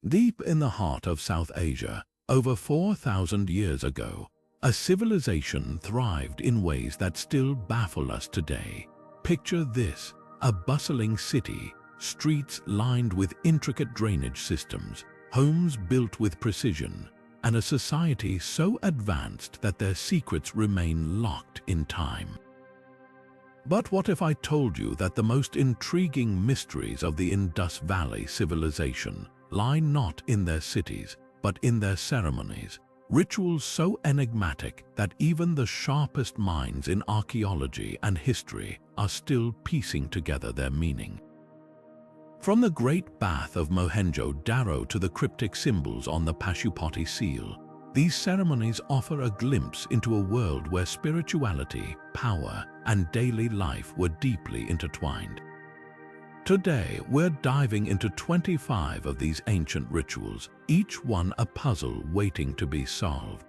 Deep in the heart of South Asia, over 4,000 years ago, a civilization thrived in ways that still baffle us today. Picture this: a bustling city, streets lined with intricate drainage systems, homes built with precision, and a society so advanced that their secrets remain locked in time. But what if I told you that the most intriguing mysteries of the Indus Valley Civilization lie not in their cities, but in their ceremonies, rituals so enigmatic that even the sharpest minds in archaeology and history are still piecing together their meaning? From the Great Bath of Mohenjo-Daro to the cryptic symbols on the Pashupati Seal, these ceremonies offer a glimpse into a world where spirituality, power, and daily life were deeply intertwined. Today, we're diving into 25 of these ancient rituals, each one a puzzle waiting to be solved.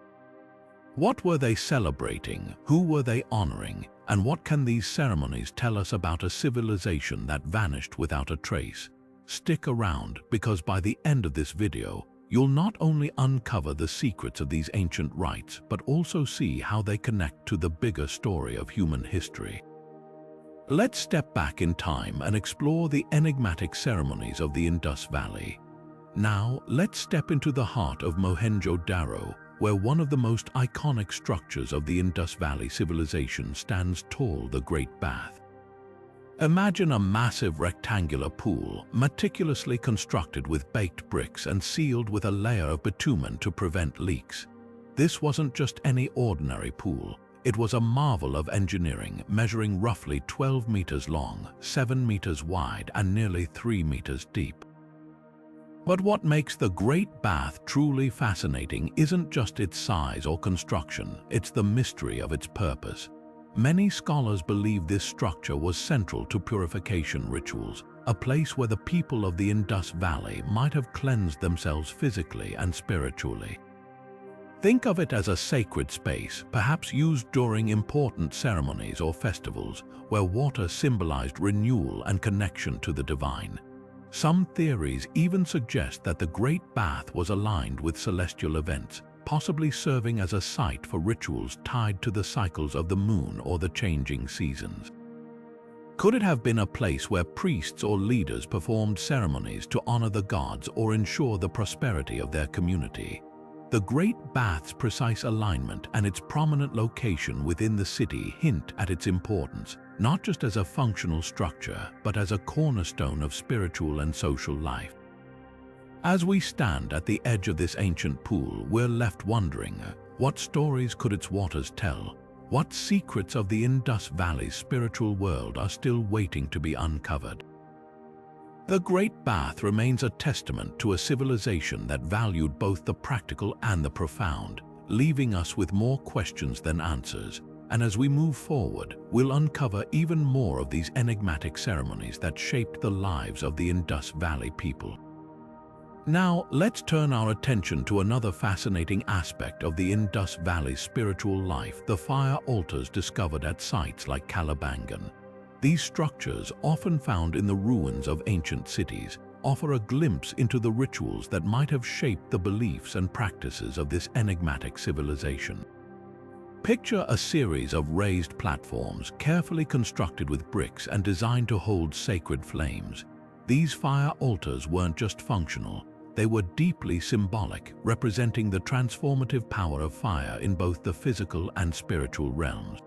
What were they celebrating? Who were they honoring? And what can these ceremonies tell us about a civilization that vanished without a trace? Stick around, because by the end of this video, you'll not only uncover the secrets of these ancient rites, but also see how they connect to the bigger story of human history. Let's step back in time and explore the enigmatic ceremonies of the Indus Valley. Now, let's step into the heart of Mohenjo-Daro, where one of the most iconic structures of the Indus Valley Civilization stands tall: the Great Bath. Imagine a massive rectangular pool, meticulously constructed with baked bricks and sealed with a layer of bitumen to prevent leaks. This wasn't just any ordinary pool. It was a marvel of engineering, measuring roughly 12 meters long, 7 meters wide, and nearly 3 meters deep. But what makes the Great Bath truly fascinating isn't just its size or construction, it's the mystery of its purpose. Many scholars believe this structure was central to purification rituals, a place where the people of the Indus Valley might have cleansed themselves physically and spiritually. Think of it as a sacred space, perhaps used during important ceremonies or festivals, where water symbolized renewal and connection to the divine. Some theories even suggest that the Great Bath was aligned with celestial events, possibly serving as a site for rituals tied to the cycles of the moon or the changing seasons. Could it have been a place where priests or leaders performed ceremonies to honor the gods or ensure the prosperity of their community? The Great Bath's precise alignment and its prominent location within the city hint at its importance, not just as a functional structure, but as a cornerstone of spiritual and social life. As we stand at the edge of this ancient pool, we're left wondering, what stories could its waters tell? What secrets of the Indus Valley's spiritual world are still waiting to be uncovered? The Great Bath remains a testament to a civilization that valued both the practical and the profound, leaving us with more questions than answers. And as we move forward, we'll uncover even more of these enigmatic ceremonies that shaped the lives of the Indus Valley people. Now, let's turn our attention to another fascinating aspect of the Indus Valley's spiritual life: the fire altars discovered at sites like Kalibangan. These structures, often found in the ruins of ancient cities, offer a glimpse into the rituals that might have shaped the beliefs and practices of this enigmatic civilization. Picture a series of raised platforms, carefully constructed with bricks and designed to hold sacred flames. These fire altars weren't just functional, they were deeply symbolic, representing the transformative power of fire in both the physical and spiritual realms.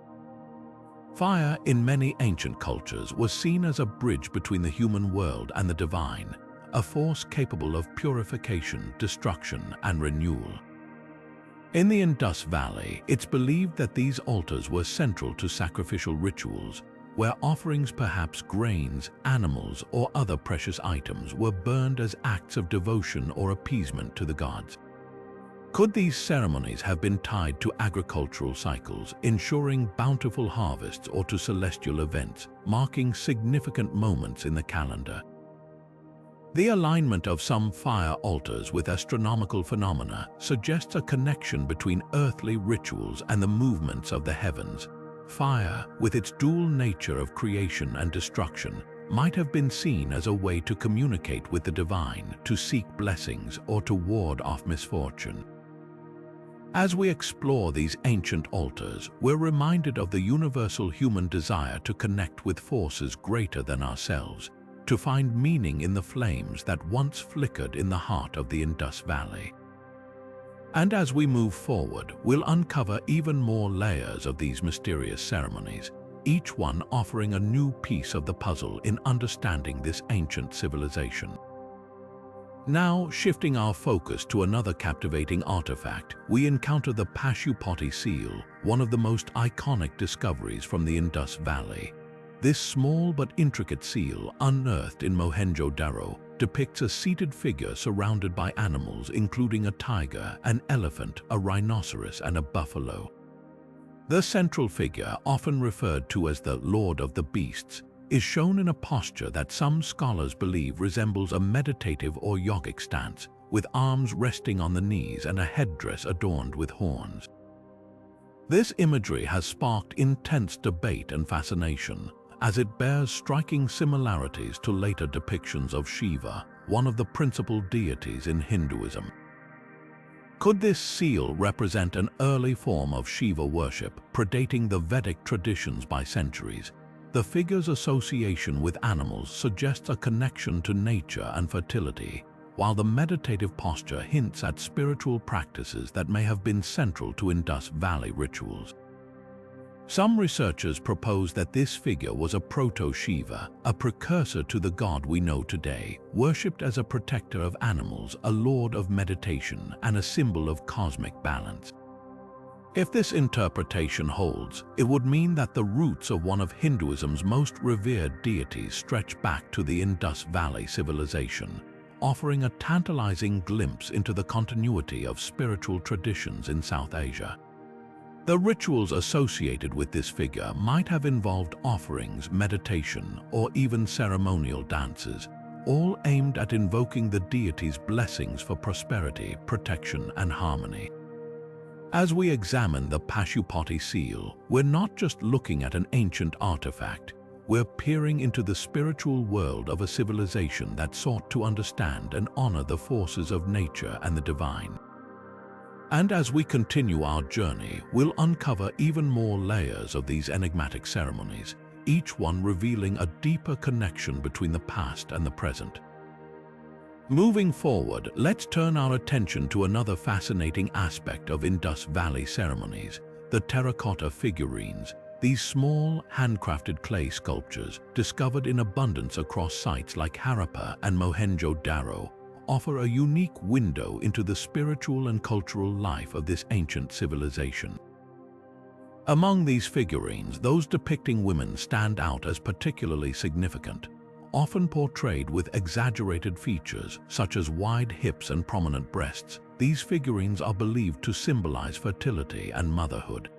Fire, in many ancient cultures, was seen as a bridge between the human world and the divine, a force capable of purification, destruction, and renewal. In the Indus Valley, it's believed that these altars were central to sacrificial rituals, where offerings, perhaps grains, animals, or other precious items, were burned as acts of devotion or appeasement to the gods. Could these ceremonies have been tied to agricultural cycles, ensuring bountiful harvests, or to celestial events, marking significant moments in the calendar? The alignment of some fire altars with astronomical phenomena suggests a connection between earthly rituals and the movements of the heavens. Fire, with its dual nature of creation and destruction, might have been seen as a way to communicate with the divine, to seek blessings, or to ward off misfortune. As we explore these ancient altars, we're reminded of the universal human desire to connect with forces greater than ourselves, to find meaning in the flames that once flickered in the heart of the Indus Valley. And as we move forward, we'll uncover even more layers of these mysterious ceremonies, each one offering a new piece of the puzzle in understanding this ancient civilization. Now, shifting our focus to another captivating artifact, we encounter the Pashupati Seal, one of the most iconic discoveries from the Indus Valley. This small but intricate seal, unearthed in Mohenjo-Daro, depicts a seated figure surrounded by animals including a tiger, an elephant, a rhinoceros, and a buffalo. The central figure, often referred to as the Lord of the Beasts, is shown in a posture that some scholars believe resembles a meditative or yogic stance, with arms resting on the knees and a headdress adorned with horns. This imagery has sparked intense debate and fascination, as it bears striking similarities to later depictions of Shiva, one of the principal deities in Hinduism. Could this seal represent an early form of Shiva worship, predating the Vedic traditions by centuries? The figure's association with animals suggests a connection to nature and fertility, while the meditative posture hints at spiritual practices that may have been central to Indus Valley rituals. Some researchers propose that this figure was a proto-Shiva, a precursor to the god we know today, worshipped as a protector of animals, a lord of meditation, and a symbol of cosmic balance. If this interpretation holds, it would mean that the roots of one of Hinduism's most revered deities stretch back to the Indus Valley Civilization, offering a tantalizing glimpse into the continuity of spiritual traditions in South Asia. The rituals associated with this figure might have involved offerings, meditation, or even ceremonial dances, all aimed at invoking the deity's blessings for prosperity, protection, and harmony. As we examine the Pashupati Seal, we're not just looking at an ancient artifact, we're peering into the spiritual world of a civilization that sought to understand and honor the forces of nature and the divine. And as we continue our journey, we'll uncover even more layers of these enigmatic ceremonies, each one revealing a deeper connection between the past and the present. Moving forward, let's turn our attention to another fascinating aspect of Indus Valley ceremonies, the terracotta figurines. These small, handcrafted clay sculptures, discovered in abundance across sites like Harappa and Mohenjo-Daro, offer a unique window into the spiritual and cultural life of this ancient civilization. Among these figurines, those depicting women stand out as particularly significant. Often portrayed with exaggerated features, such as wide hips and prominent breasts, these figurines are believed to symbolize fertility and motherhood.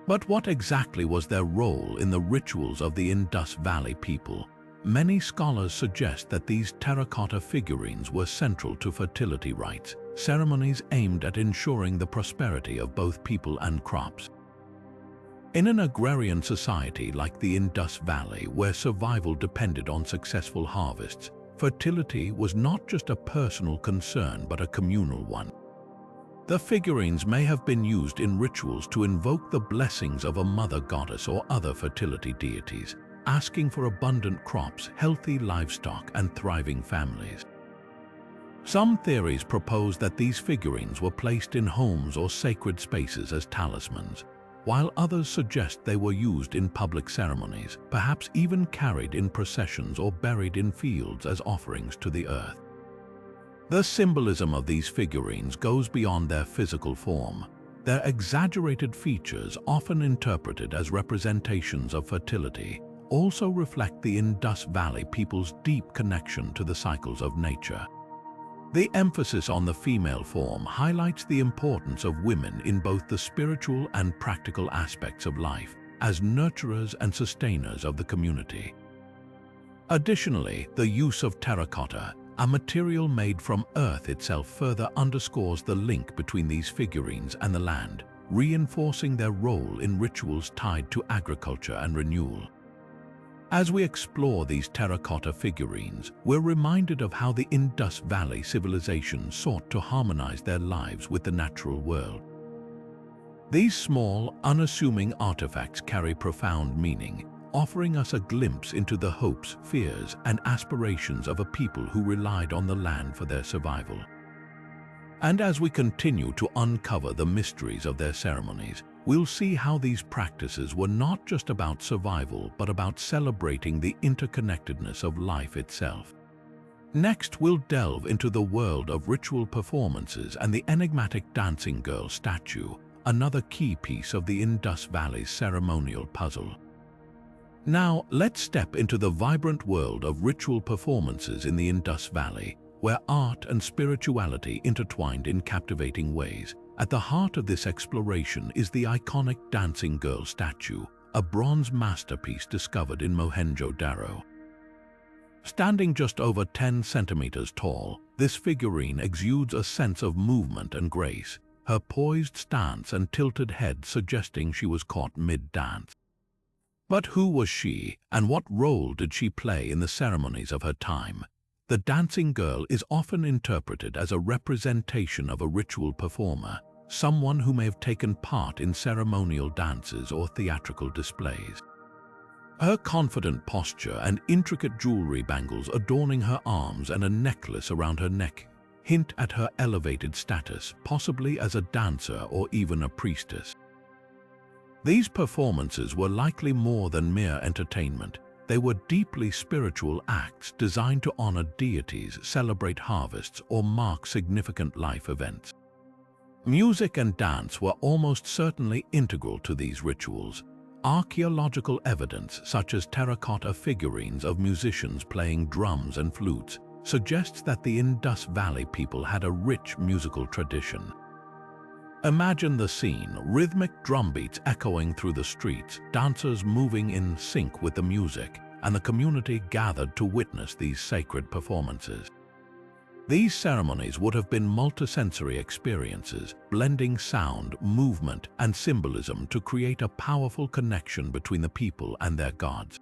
But what exactly was their role in the rituals of the Indus Valley people? Many scholars suggest that these terracotta figurines were central to fertility rites, ceremonies aimed at ensuring the prosperity of both people and crops. In an agrarian society like the Indus Valley, where survival depended on successful harvests, fertility was not just a personal concern but a communal one. The figurines may have been used in rituals to invoke the blessings of a mother goddess or other fertility deities, asking for abundant crops, healthy livestock, and thriving families. Some theories propose that these figurines were placed in homes or sacred spaces as talismans, while others suggest they were used in public ceremonies, perhaps even carried in processions or buried in fields as offerings to the earth. The symbolism of these figurines goes beyond their physical form. Their exaggerated features, often interpreted as representations of fertility, also reflect the Indus Valley people's deep connection to the cycles of nature. The emphasis on the female form highlights the importance of women in both the spiritual and practical aspects of life, as nurturers and sustainers of the community. Additionally, the use of terracotta, a material made from earth itself, further underscores the link between these figurines and the land, reinforcing their role in rituals tied to agriculture and renewal. As we explore these terracotta figurines, we're reminded of how the Indus Valley Civilization sought to harmonize their lives with the natural world. These small, unassuming artifacts carry profound meaning, offering us a glimpse into the hopes, fears, and aspirations of a people who relied on the land for their survival. And as we continue to uncover the mysteries of their ceremonies, we'll see how these practices were not just about survival, but about celebrating the interconnectedness of life itself. Next, we'll delve into the world of ritual performances and the enigmatic dancing girl statue, another key piece of the Indus Valley's ceremonial puzzle. Now, let's step into the vibrant world of ritual performances in the Indus Valley, where art and spirituality intertwined in captivating ways. At the heart of this exploration is the iconic dancing girl statue, a bronze masterpiece discovered in Mohenjo-Daro. Standing just over 10 centimeters tall, this figurine exudes a sense of movement and grace, her poised stance and tilted head suggesting she was caught mid-dance. But who was she, and what role did she play in the ceremonies of her time? The dancing girl is often interpreted as a representation of a ritual performer, someone who may have taken part in ceremonial dances or theatrical displays. Her confident posture and intricate jewelry bangles adorning her arms and a necklace around her neck hint at her elevated status, possibly as a dancer or even a priestess. These performances were likely more than mere entertainment. They were deeply spiritual acts designed to honor deities, celebrate harvests, or mark significant life events. Music and dance were almost certainly integral to these rituals. Archaeological evidence, such as terracotta figurines of musicians playing drums and flutes, suggests that the Indus Valley people had a rich musical tradition. Imagine the scene: rhythmic drumbeats echoing through the streets, dancers moving in sync with the music, and the community gathered to witness these sacred performances. These ceremonies would have been multisensory experiences, blending sound, movement, and symbolism to create a powerful connection between the people and their gods.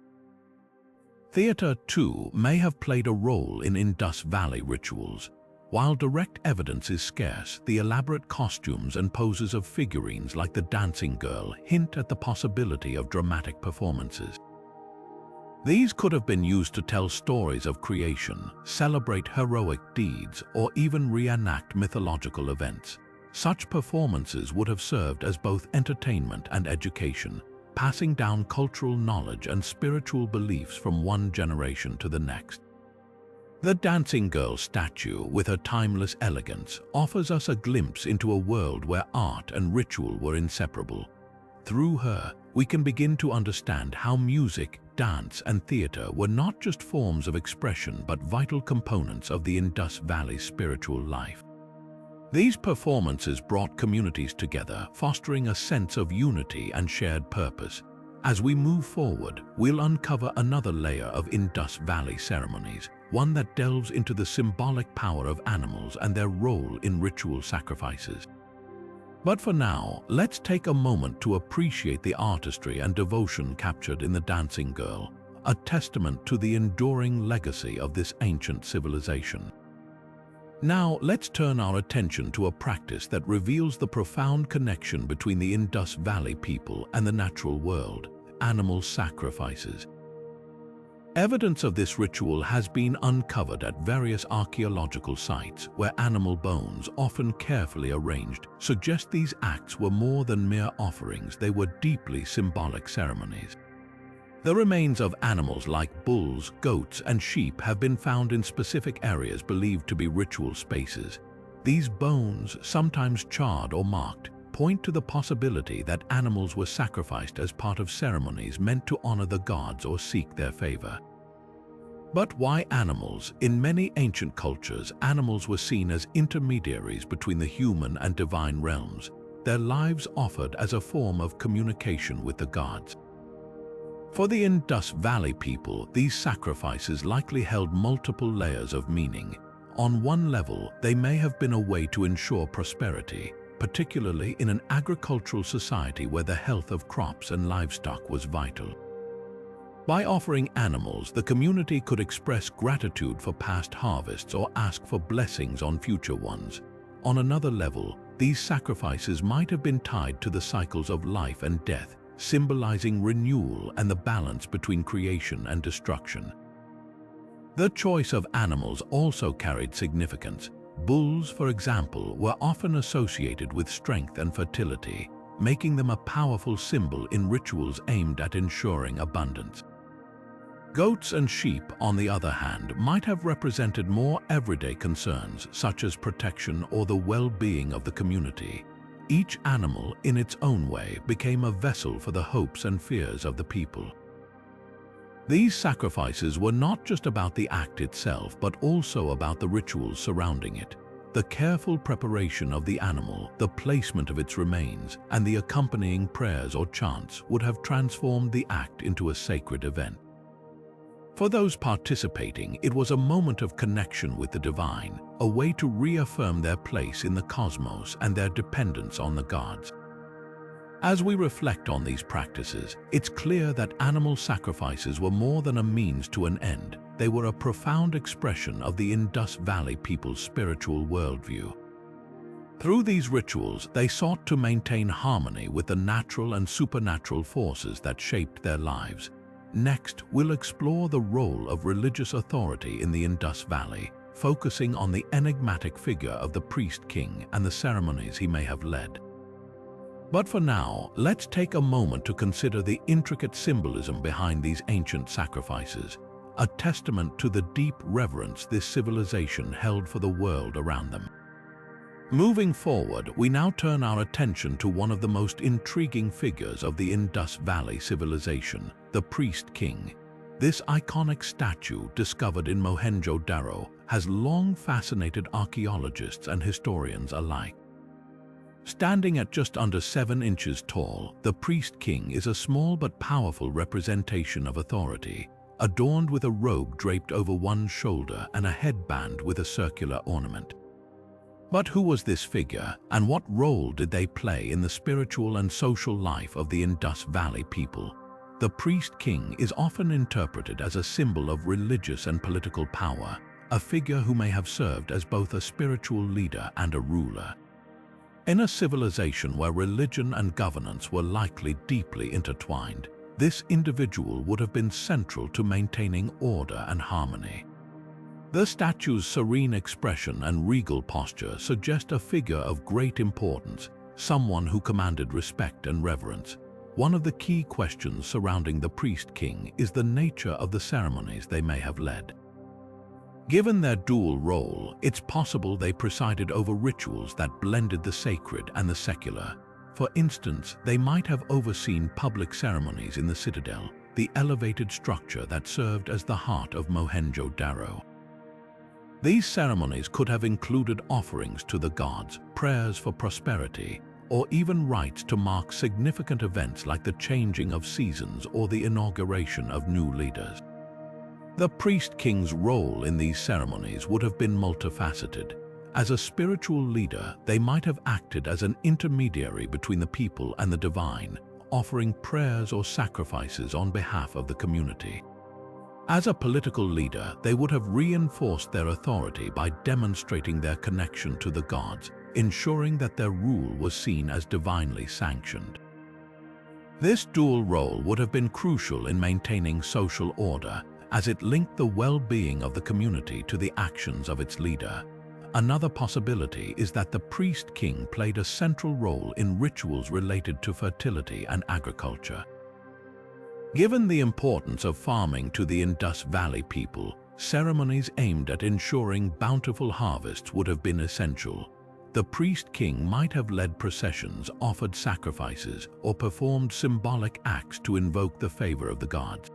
Theater, too, may have played a role in Indus Valley rituals. While direct evidence is scarce, the elaborate costumes and poses of figurines like the dancing girl hint at the possibility of dramatic performances. These could have been used to tell stories of creation, celebrate heroic deeds, or even reenact mythological events. Such performances would have served as both entertainment and education, passing down cultural knowledge and spiritual beliefs from one generation to the next. The dancing girl statue, with her timeless elegance, offers us a glimpse into a world where art and ritual were inseparable. Through her, we can begin to understand how music, dance, and theater were not just forms of expression but vital components of the Indus Valley's spiritual life. These performances brought communities together, fostering a sense of unity and shared purpose. As we move forward, we'll uncover another layer of Indus Valley ceremonies, one that delves into the symbolic power of animals and their role in ritual sacrifices. But for now, let's take a moment to appreciate the artistry and devotion captured in the dancing girl, a testament to the enduring legacy of this ancient civilization. Now, let's turn our attention to a practice that reveals the profound connection between the Indus Valley people and the natural world: animal sacrifices. Evidence of this ritual has been uncovered at various archaeological sites, where animal bones, often carefully arranged, suggest these acts were more than mere offerings. They were deeply symbolic ceremonies. The remains of animals like bulls, goats, and sheep have been found in specific areas believed to be ritual spaces. These bones, sometimes charred or marked, point to the possibility that animals were sacrificed as part of ceremonies meant to honor the gods or seek their favor. But why animals? In many ancient cultures, animals were seen as intermediaries between the human and divine realms, their lives offered as a form of communication with the gods. For the Indus Valley people, these sacrifices likely held multiple layers of meaning. On one level, they may have been a way to ensure prosperity, particularly in an agricultural society where the health of crops and livestock was vital. By offering animals, the community could express gratitude for past harvests or ask for blessings on future ones. On another level, these sacrifices might have been tied to the cycles of life and death, symbolizing renewal and the balance between creation and destruction. The choice of animals also carried significance. Bulls, for example, were often associated with strength and fertility, making them a powerful symbol in rituals aimed at ensuring abundance. Goats and sheep, on the other hand, might have represented more everyday concerns such as protection or the well-being of the community. Each animal, in its own way, became a vessel for the hopes and fears of the people. These sacrifices were not just about the act itself, but also about the rituals surrounding it. The careful preparation of the animal, the placement of its remains, and the accompanying prayers or chants would have transformed the act into a sacred event. For those participating, it was a moment of connection with the divine, a way to reaffirm their place in the cosmos and their dependence on the gods. As we reflect on these practices, it's clear that animal sacrifices were more than a means to an end. They were a profound expression of the Indus Valley people's spiritual worldview. Through these rituals, they sought to maintain harmony with the natural and supernatural forces that shaped their lives. Next, we'll explore the role of religious authority in the Indus Valley, focusing on the enigmatic figure of the priest-king and the ceremonies he may have led. But for now, let's take a moment to consider the intricate symbolism behind these ancient sacrifices, a testament to the deep reverence this civilization held for the world around them. Moving forward, we now turn our attention to one of the most intriguing figures of the Indus Valley Civilization, the priest-king. This iconic statue, discovered in Mohenjo-Daro, has long fascinated archaeologists and historians alike. Standing at just under 7 inches tall, the priest-king is a small but powerful representation of authority, adorned with a robe draped over one shoulder and a headband with a circular ornament. But who was this figure, and what role did they play in the spiritual and social life of the Indus Valley people? The priest-king is often interpreted as a symbol of religious and political power, a figure who may have served as both a spiritual leader and a ruler. In a civilization where religion and governance were likely deeply intertwined, this individual would have been central to maintaining order and harmony. The statue's serene expression and regal posture suggest a figure of great importance, someone who commanded respect and reverence. One of the key questions surrounding the priest-king is the nature of the ceremonies they may have led. Given their dual role, it's possible they presided over rituals that blended the sacred and the secular. For instance, they might have overseen public ceremonies in the citadel, the elevated structure that served as the heart of Mohenjo-Daro. These ceremonies could have included offerings to the gods, prayers for prosperity, or even rites to mark significant events like the changing of seasons or the inauguration of new leaders. The priest-king's role in these ceremonies would have been multifaceted. As a spiritual leader, they might have acted as an intermediary between the people and the divine, offering prayers or sacrifices on behalf of the community. As a political leader, they would have reinforced their authority by demonstrating their connection to the gods, ensuring that their rule was seen as divinely sanctioned. This dual role would have been crucial in maintaining social order, as it linked the well-being of the community to the actions of its leader. Another possibility is that the priest-king played a central role in rituals related to fertility and agriculture. Given the importance of farming to the Indus Valley people, ceremonies aimed at ensuring bountiful harvests would have been essential. The priest-king might have led processions, offered sacrifices, or performed symbolic acts to invoke the favor of the gods.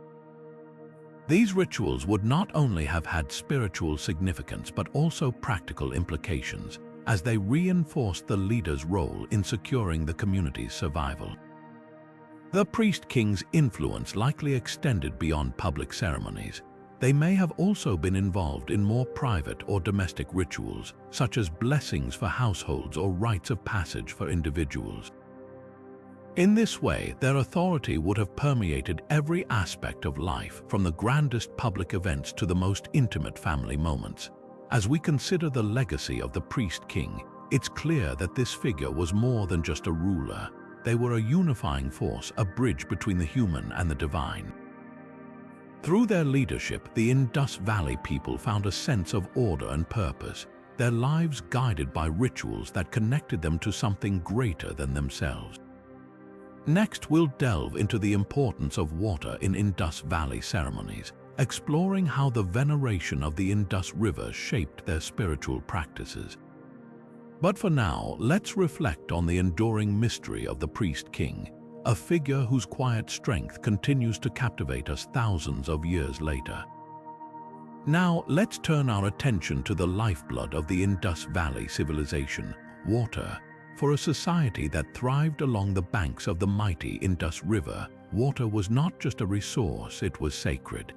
These rituals would not only have had spiritual significance but also practical implications, as they reinforced the leader's role in securing the community's survival. The priest-king's influence likely extended beyond public ceremonies. They may have also been involved in more private or domestic rituals, such as blessings for households or rites of passage for individuals. In this way, their authority would have permeated every aspect of life, from the grandest public events to the most intimate family moments. As we consider the legacy of the priest-king, it's clear that this figure was more than just a ruler. They were a unifying force, a bridge between the human and the divine. Through their leadership, the Indus Valley people found a sense of order and purpose, their lives guided by rituals that connected them to something greater than themselves. Next, we'll delve into the importance of water in Indus Valley ceremonies, exploring how the veneration of the Indus River shaped their spiritual practices. But for now, let's reflect on the enduring mystery of the priest-king, a figure whose quiet strength continues to captivate us thousands of years later. Now, let's turn our attention to the lifeblood of the Indus Valley Civilization, water. For a society that thrived along the banks of the mighty Indus River, water was not just a resource, it was sacred.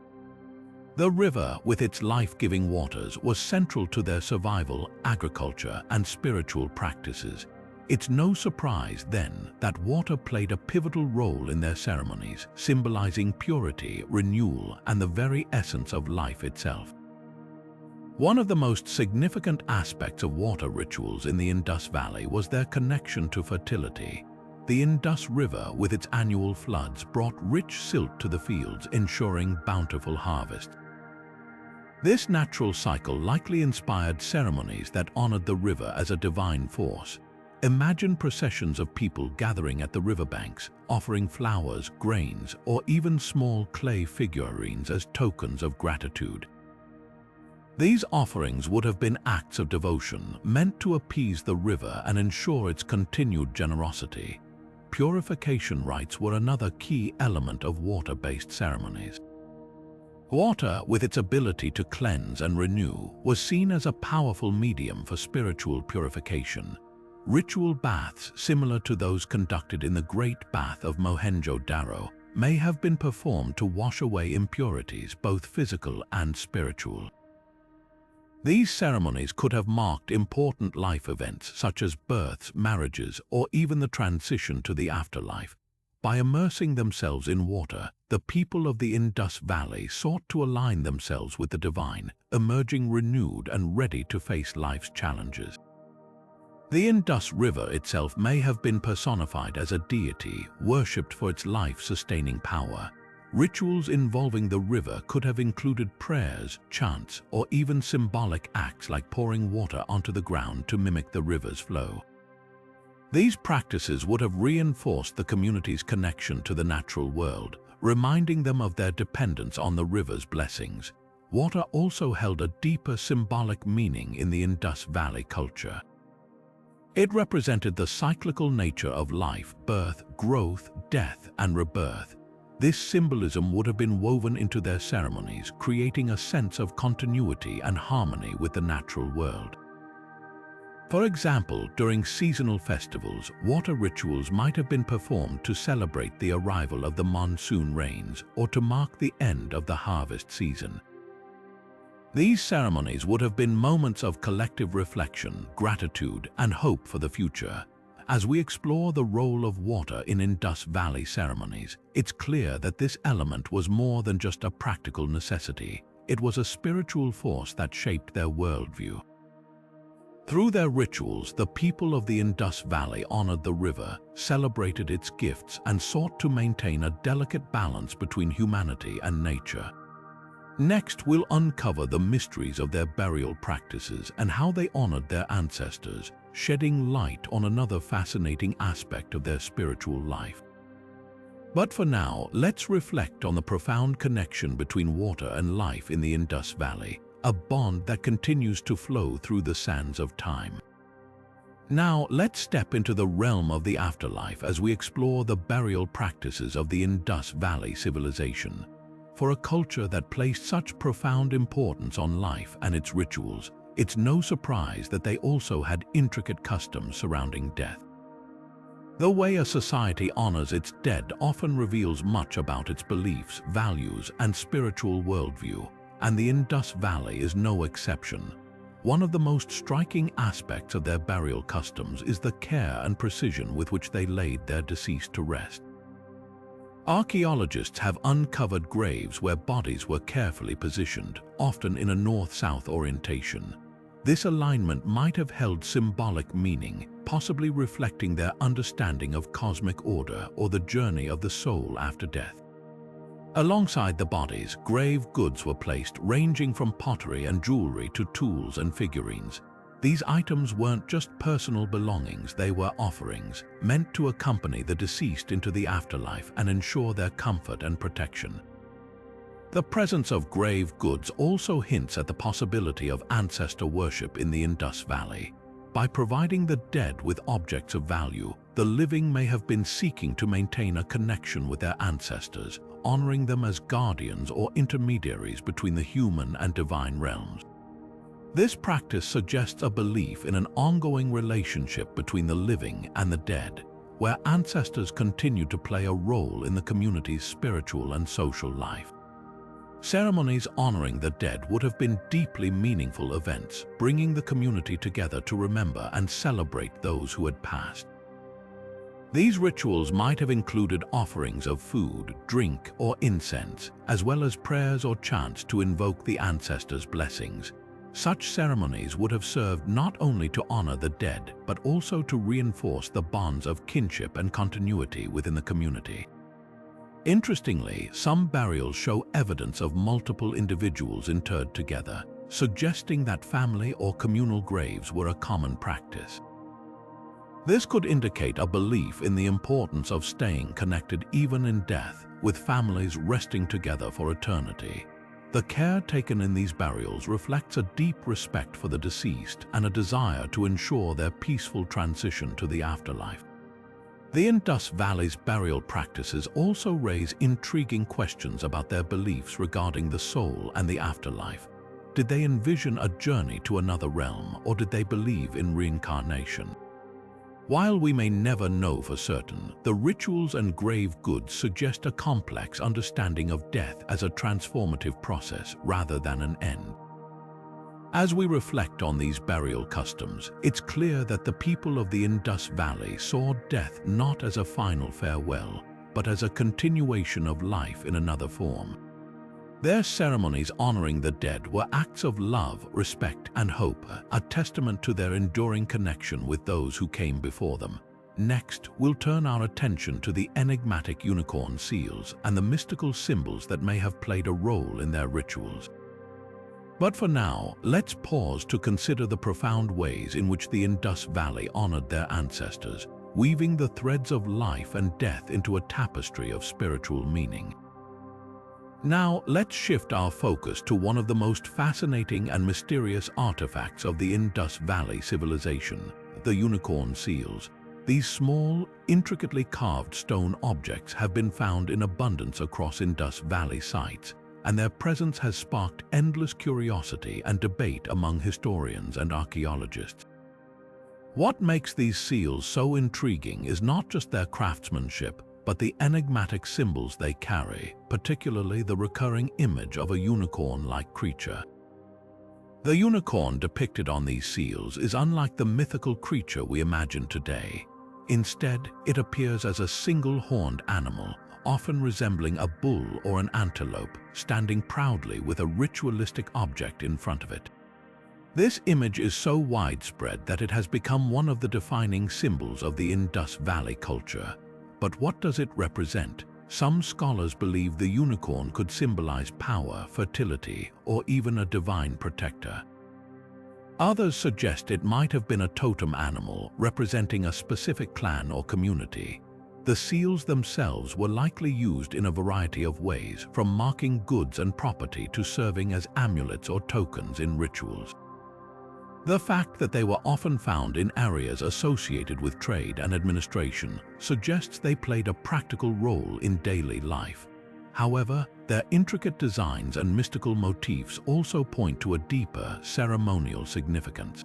The river, with its life-giving waters, was central to their survival, agriculture, and spiritual practices. It's no surprise, then, that water played a pivotal role in their ceremonies, symbolizing purity, renewal, and the very essence of life itself. One of the most significant aspects of water rituals in the Indus Valley was their connection to fertility. The Indus River, with its annual floods, brought rich silt to the fields, ensuring bountiful harvests. This natural cycle likely inspired ceremonies that honored the river as a divine force. Imagine processions of people gathering at the riverbanks, offering flowers, grains, or even small clay figurines as tokens of gratitude. These offerings would have been acts of devotion, meant to appease the river and ensure its continued generosity. Purification rites were another key element of water-based ceremonies. Water, with its ability to cleanse and renew, was seen as a powerful medium for spiritual purification. Ritual baths, similar to those conducted in the Great Bath of Mohenjo-Daro, may have been performed to wash away impurities, both physical and spiritual. These ceremonies could have marked important life events such as births, marriages, or even the transition to the afterlife. By immersing themselves in water, the people of the Indus Valley sought to align themselves with the divine, emerging renewed and ready to face life's challenges. The Indus River itself may have been personified as a deity, worshipped for its life-sustaining power. Rituals involving the river could have included prayers, chants, or even symbolic acts like pouring water onto the ground to mimic the river's flow. These practices would have reinforced the community's connection to the natural world, reminding them of their dependence on the river's blessings. Water also held a deeper symbolic meaning in the Indus Valley culture. It represented the cyclical nature of life, birth, growth, death, and rebirth. This symbolism would have been woven into their ceremonies, creating a sense of continuity and harmony with the natural world. For example, during seasonal festivals, water rituals might have been performed to celebrate the arrival of the monsoon rains or to mark the end of the harvest season. These ceremonies would have been moments of collective reflection, gratitude, and hope for the future. As we explore the role of water in Indus Valley ceremonies, it's clear that this element was more than just a practical necessity. It was a spiritual force that shaped their worldview. Through their rituals, the people of the Indus Valley honored the river, celebrated its gifts, and sought to maintain a delicate balance between humanity and nature. Next, we'll uncover the mysteries of their burial practices and how they honored their ancestors, shedding light on another fascinating aspect of their spiritual life. But for now, let's reflect on the profound connection between water and life in the Indus Valley, a bond that continues to flow through the sands of time. Now, let's step into the realm of the afterlife as we explore the burial practices of the Indus Valley Civilization. For a culture that placed such profound importance on life and its rituals, it's no surprise that they also had intricate customs surrounding death. The way a society honors its dead often reveals much about its beliefs, values, and spiritual worldview, and the Indus Valley is no exception. One of the most striking aspects of their burial customs is the care and precision with which they laid their deceased to rest. Archaeologists have uncovered graves where bodies were carefully positioned, often in a north-south orientation. This alignment might have held symbolic meaning, possibly reflecting their understanding of cosmic order or the journey of the soul after death. Alongside the bodies, grave goods were placed, ranging from pottery and jewelry to tools and figurines. These items weren't just personal belongings, they were offerings, meant to accompany the deceased into the afterlife and ensure their comfort and protection. The presence of grave goods also hints at the possibility of ancestor worship in the Indus Valley. By providing the dead with objects of value, the living may have been seeking to maintain a connection with their ancestors, honoring them as guardians or intermediaries between the human and divine realms. This practice suggests a belief in an ongoing relationship between the living and the dead, where ancestors continue to play a role in the community's spiritual and social life. Ceremonies honoring the dead would have been deeply meaningful events, bringing the community together to remember and celebrate those who had passed. These rituals might have included offerings of food, drink, or incense, as well as prayers or chants to invoke the ancestors' blessings. Such ceremonies would have served not only to honor the dead, but also to reinforce the bonds of kinship and continuity within the community. Interestingly, some burials show evidence of multiple individuals interred together, suggesting that family or communal graves were a common practice. This could indicate a belief in the importance of staying connected even in death, with families resting together for eternity. The care taken in these burials reflects a deep respect for the deceased and a desire to ensure their peaceful transition to the afterlife. The Indus Valley's burial practices also raise intriguing questions about their beliefs regarding the soul and the afterlife. Did they envision a journey to another realm, or did they believe in reincarnation? While we may never know for certain, the rituals and grave goods suggest a complex understanding of death as a transformative process rather than an end. As we reflect on these burial customs, it's clear that the people of the Indus Valley saw death not as a final farewell, but as a continuation of life in another form. Their ceremonies honoring the dead were acts of love, respect, and hope, a testament to their enduring connection with those who came before them. Next, we'll turn our attention to the enigmatic unicorn seals and the mystical symbols that may have played a role in their rituals. But for now, let's pause to consider the profound ways in which the Indus Valley honored their ancestors, weaving the threads of life and death into a tapestry of spiritual meaning. Now, let's shift our focus to one of the most fascinating and mysterious artifacts of the Indus Valley Civilization, the unicorn seals. These small, intricately carved stone objects have been found in abundance across Indus Valley sites, and their presence has sparked endless curiosity and debate among historians and archaeologists. What makes these seals so intriguing is not just their craftsmanship, but the enigmatic symbols they carry, particularly the recurring image of a unicorn-like creature. The unicorn depicted on these seals is unlike the mythical creature we imagine today. Instead, it appears as a single-horned animal, often resembling a bull or an antelope, standing proudly with a ritualistic object in front of it. This image is so widespread that it has become one of the defining symbols of the Indus Valley culture. But what does it represent? Some scholars believe the unicorn could symbolize power, fertility, or even a divine protector. Others suggest it might have been a totem animal representing a specific clan or community. The seals themselves were likely used in a variety of ways, from marking goods and property to serving as amulets or tokens in rituals. The fact that they were often found in areas associated with trade and administration suggests they played a practical role in daily life. However, their intricate designs and mystical motifs also point to a deeper ceremonial significance.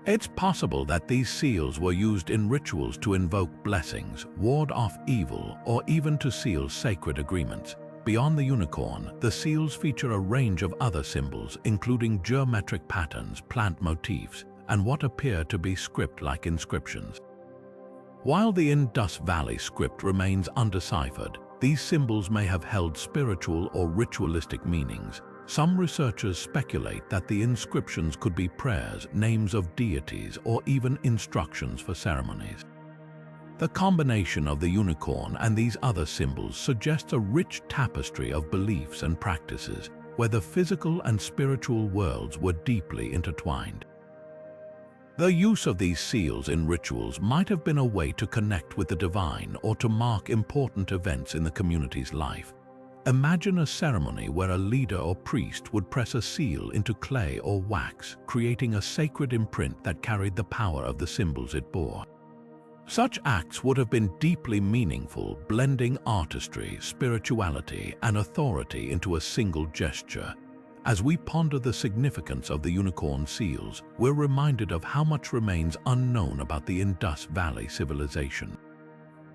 It's possible that these seals were used in rituals to invoke blessings, ward off evil, or even to seal sacred agreements. Beyond the unicorn, the seals feature a range of other symbols, including geometric patterns, plant motifs, and what appear to be script-like inscriptions. While the Indus Valley script remains undeciphered, these symbols may have held spiritual or ritualistic meanings. Some researchers speculate that the inscriptions could be prayers, names of deities, or even instructions for ceremonies. The combination of the unicorn and these other symbols suggests a rich tapestry of beliefs and practices, where the physical and spiritual worlds were deeply intertwined. The use of these seals in rituals might have been a way to connect with the divine or to mark important events in the community's life. Imagine a ceremony where a leader or priest would press a seal into clay or wax, creating a sacred imprint that carried the power of the symbols it bore. Such acts would have been deeply meaningful, blending artistry, spirituality, and authority into a single gesture. As we ponder the significance of the unicorn seals, we're reminded of how much remains unknown about the Indus Valley Civilization.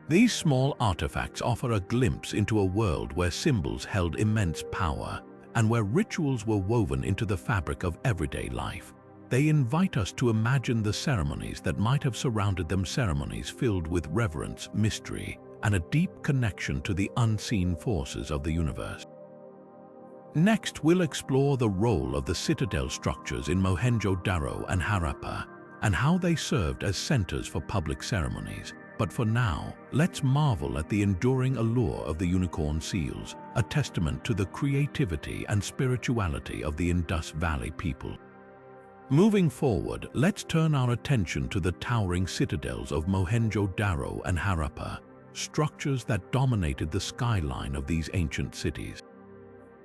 These small artifacts offer a glimpse into a world where symbols held immense power and where rituals were woven into the fabric of everyday life. They invite us to imagine the ceremonies that might have surrounded them, ceremonies filled with reverence, mystery, and a deep connection to the unseen forces of the universe. Next, we'll explore the role of the citadel structures in Mohenjo-Daro and Harappa, and how they served as centers for public ceremonies. But for now, let's marvel at the enduring allure of the unicorn seals, a testament to the creativity and spirituality of the Indus Valley people. Moving forward, let's turn our attention to the towering citadels of Mohenjo-Daro and Harappa, structures that dominated the skyline of these ancient cities.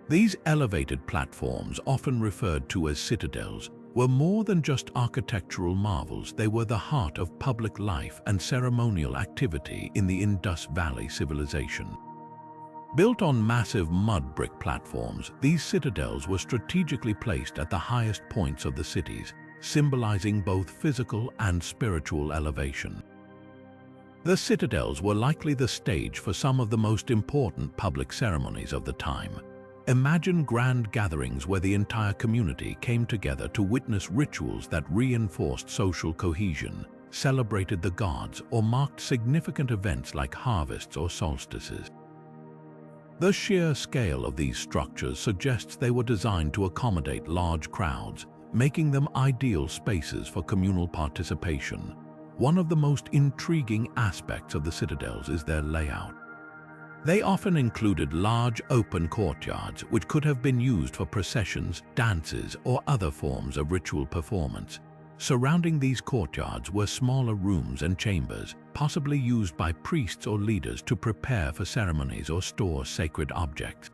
These elevated platforms, often referred to as citadels, were more than just architectural marvels. They were the heart of public life and ceremonial activity in the Indus Valley Civilization. Built on massive mud brick platforms, these citadels were strategically placed at the highest points of the cities, symbolizing both physical and spiritual elevation. The citadels were likely the stage for some of the most important public ceremonies of the time. Imagine grand gatherings where the entire community came together to witness rituals that reinforced social cohesion, celebrated the gods, or marked significant events like harvests or solstices. The sheer scale of these structures suggests they were designed to accommodate large crowds, making them ideal spaces for communal participation. One of the most intriguing aspects of the citadels is their layout. They often included large open courtyards which could have been used for processions, dances, or other forms of ritual performance. Surrounding these courtyards were smaller rooms and chambers, possibly used by priests or leaders to prepare for ceremonies or store sacred objects.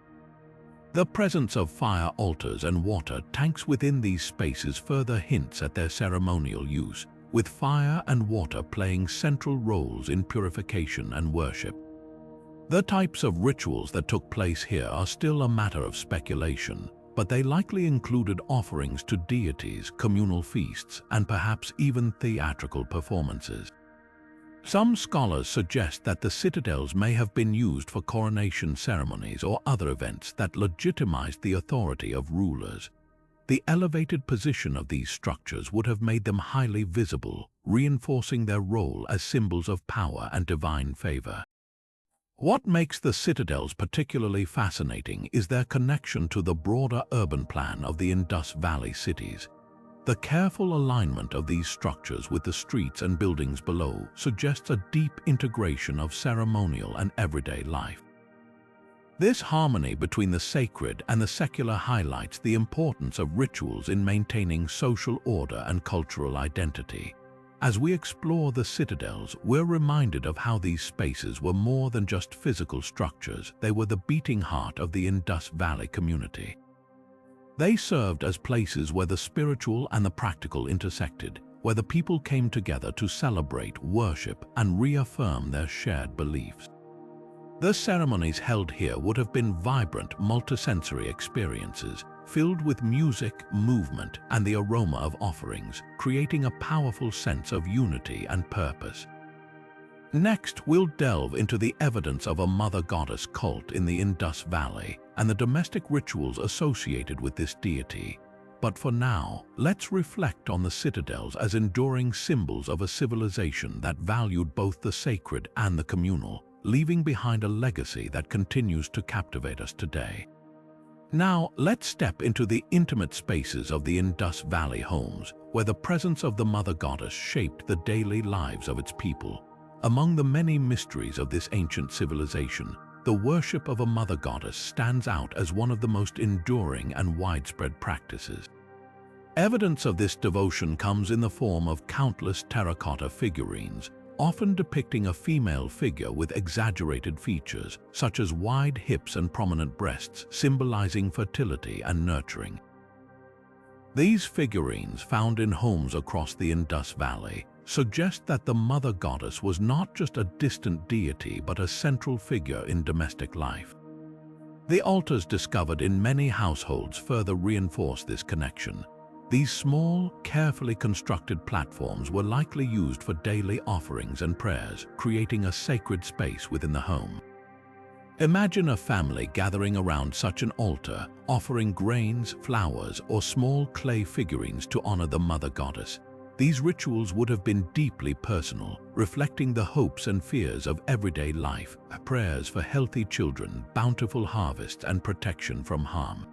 The presence of fire altars and water tanks within these spaces further hints at their ceremonial use, with fire and water playing central roles in purification and worship. The types of rituals that took place here are still a matter of speculation, but they likely included offerings to deities, communal feasts, and perhaps even theatrical performances. Some scholars suggest that the citadels may have been used for coronation ceremonies or other events that legitimized the authority of rulers. The elevated position of these structures would have made them highly visible, reinforcing their role as symbols of power and divine favor. What makes the citadels particularly fascinating is their connection to the broader urban plan of the Indus Valley cities. The careful alignment of these structures with the streets and buildings below suggests a deep integration of ceremonial and everyday life. This harmony between the sacred and the secular highlights the importance of rituals in maintaining social order and cultural identity. As we explore the citadels, we're reminded of how these spaces were more than just physical structures. They were the beating heart of the Indus Valley community. They served as places where the spiritual and the practical intersected, where the people came together to celebrate, worship, and reaffirm their shared beliefs. The ceremonies held here would have been vibrant, multisensory experiences, filled with music, movement, and the aroma of offerings, creating a powerful sense of unity and purpose. Next, we'll delve into the evidence of a mother goddess cult in the Indus Valley and the domestic rituals associated with this deity. But for now, let's reflect on the citadels as enduring symbols of a civilization that valued both the sacred and the communal, leaving behind a legacy that continues to captivate us today. Now, let's step into the intimate spaces of the Indus Valley homes, where the presence of the mother goddess shaped the daily lives of its people. Among the many mysteries of this ancient civilization, the worship of a mother goddess stands out as one of the most enduring and widespread practices. Evidence of this devotion comes in the form of countless terracotta figurines, often depicting a female figure with exaggerated features, such as wide hips and prominent breasts, symbolizing fertility and nurturing. These figurines, found in homes across the Indus Valley, suggest that the mother goddess was not just a distant deity but a central figure in domestic life. The altars discovered in many households further reinforce this connection. These small, carefully constructed platforms were likely used for daily offerings and prayers, creating a sacred space within the home. Imagine a family gathering around such an altar, offering grains, flowers, or small clay figurines to honor the mother goddess. These rituals would have been deeply personal, reflecting the hopes and fears of everyday life, prayers for healthy children, bountiful harvests, and protection from harm.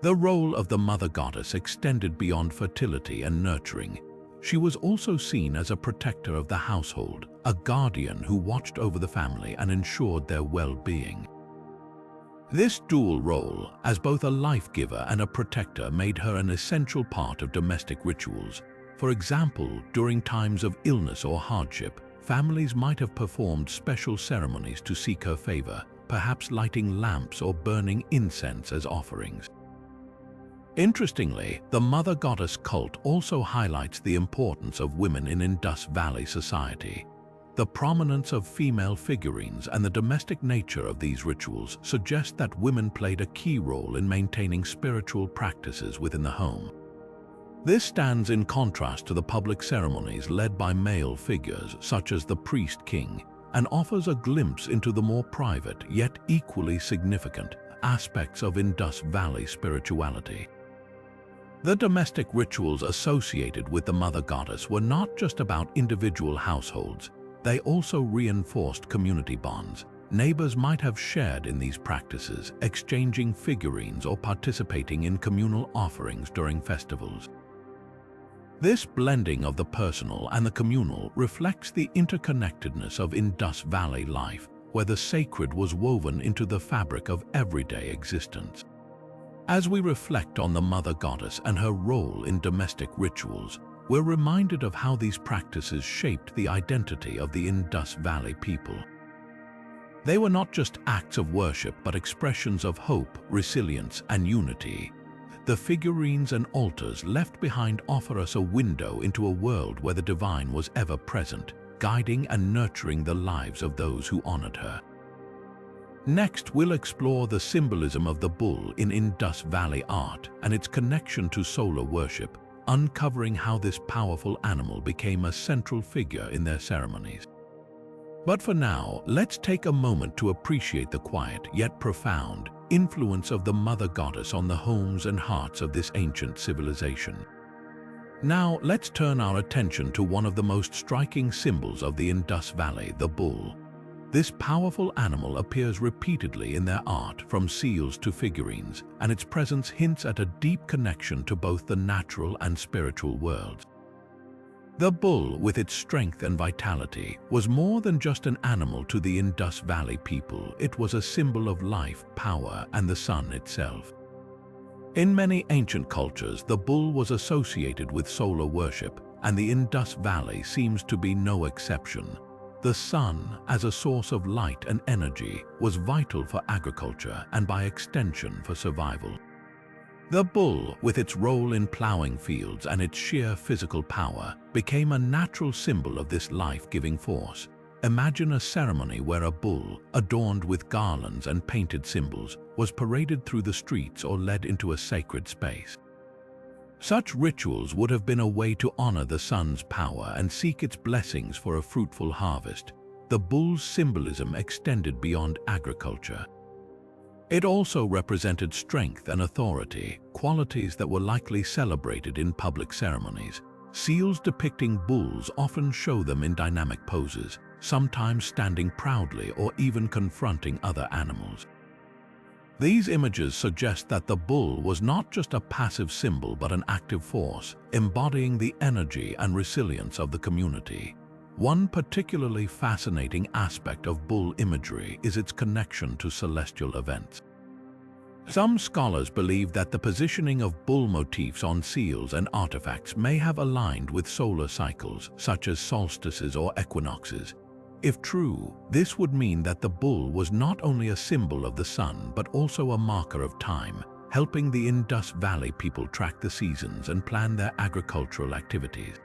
The role of the mother goddess extended beyond fertility and nurturing. She was also seen as a protector of the household, a guardian who watched over the family and ensured their well-being. This dual role, as both a life-giver and a protector, made her an essential part of domestic rituals. For example, during times of illness or hardship, families might have performed special ceremonies to seek her favor, perhaps lighting lamps or burning incense as offerings. Interestingly, the mother goddess cult also highlights the importance of women in Indus Valley society. The prominence of female figurines and the domestic nature of these rituals suggest that women played a key role in maintaining spiritual practices within the home. This stands in contrast to the public ceremonies led by male figures such as the priest-king, and offers a glimpse into the more private yet equally significant aspects of Indus Valley spirituality. The domestic rituals associated with the mother goddess were not just about individual households, they also reinforced community bonds. Neighbors might have shared in these practices, exchanging figurines or participating in communal offerings during festivals. This blending of the personal and the communal reflects the interconnectedness of Indus Valley life, where the sacred was woven into the fabric of everyday existence. As we reflect on the mother goddess and her role in domestic rituals, we're reminded of how these practices shaped the identity of the Indus Valley people. They were not just acts of worship but expressions of hope, resilience, and unity. The figurines and altars left behind offer us a window into a world where the divine was ever present, guiding and nurturing the lives of those who honored her. Next, we'll explore the symbolism of the bull in Indus Valley art and its connection to solar worship, uncovering how this powerful animal became a central figure in their ceremonies. But for now, let's take a moment to appreciate the quiet yet profound influence of the mother goddess on the homes and hearts of this ancient civilization. Now, let's turn our attention to one of the most striking symbols of the Indus Valley, the bull. This powerful animal appears repeatedly in their art, from seals to figurines, and its presence hints at a deep connection to both the natural and spiritual worlds. The bull, with its strength and vitality, was more than just an animal to the Indus Valley people. It was a symbol of life, power, and the sun itself. In many ancient cultures, the bull was associated with solar worship, and the Indus Valley seems to be no exception. The sun, as a source of light and energy, was vital for agriculture and by extension for survival. The bull, with its role in plowing fields and its sheer physical power, became a natural symbol of this life-giving force. Imagine a ceremony where a bull, adorned with garlands and painted symbols, was paraded through the streets or led into a sacred space. Such rituals would have been a way to honor the sun's power and seek its blessings for a fruitful harvest. The bull's symbolism extended beyond agriculture. It also represented strength and authority, qualities that were likely celebrated in public ceremonies. Seals depicting bulls often show them in dynamic poses, sometimes standing proudly or even confronting other animals. These images suggest that the bull was not just a passive symbol but an active force, embodying the energy and resilience of the community. One particularly fascinating aspect of bull imagery is its connection to celestial events. Some scholars believe that the positioning of bull motifs on seals and artifacts may have aligned with solar cycles, such as solstices or equinoxes. If true, this would mean that the bull was not only a symbol of the sun but also a marker of time, helping the Indus Valley people track the seasons and plan their agricultural activities.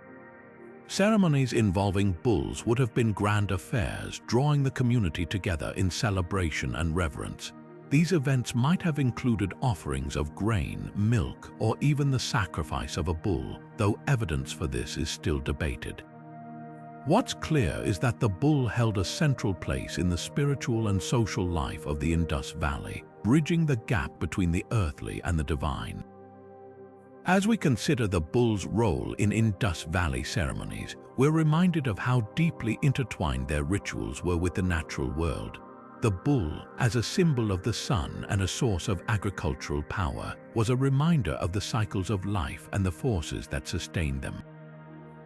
Ceremonies involving bulls would have been grand affairs, drawing the community together in celebration and reverence. These events might have included offerings of grain, milk, or even the sacrifice of a bull, though evidence for this is still debated. What's clear is that the bull held a central place in the spiritual and social life of the Indus Valley, bridging the gap between the earthly and the divine. As we consider the bull's role in Indus Valley ceremonies, we're reminded of how deeply intertwined their rituals were with the natural world. The bull, as a symbol of the sun and a source of agricultural power, was a reminder of the cycles of life and the forces that sustain them.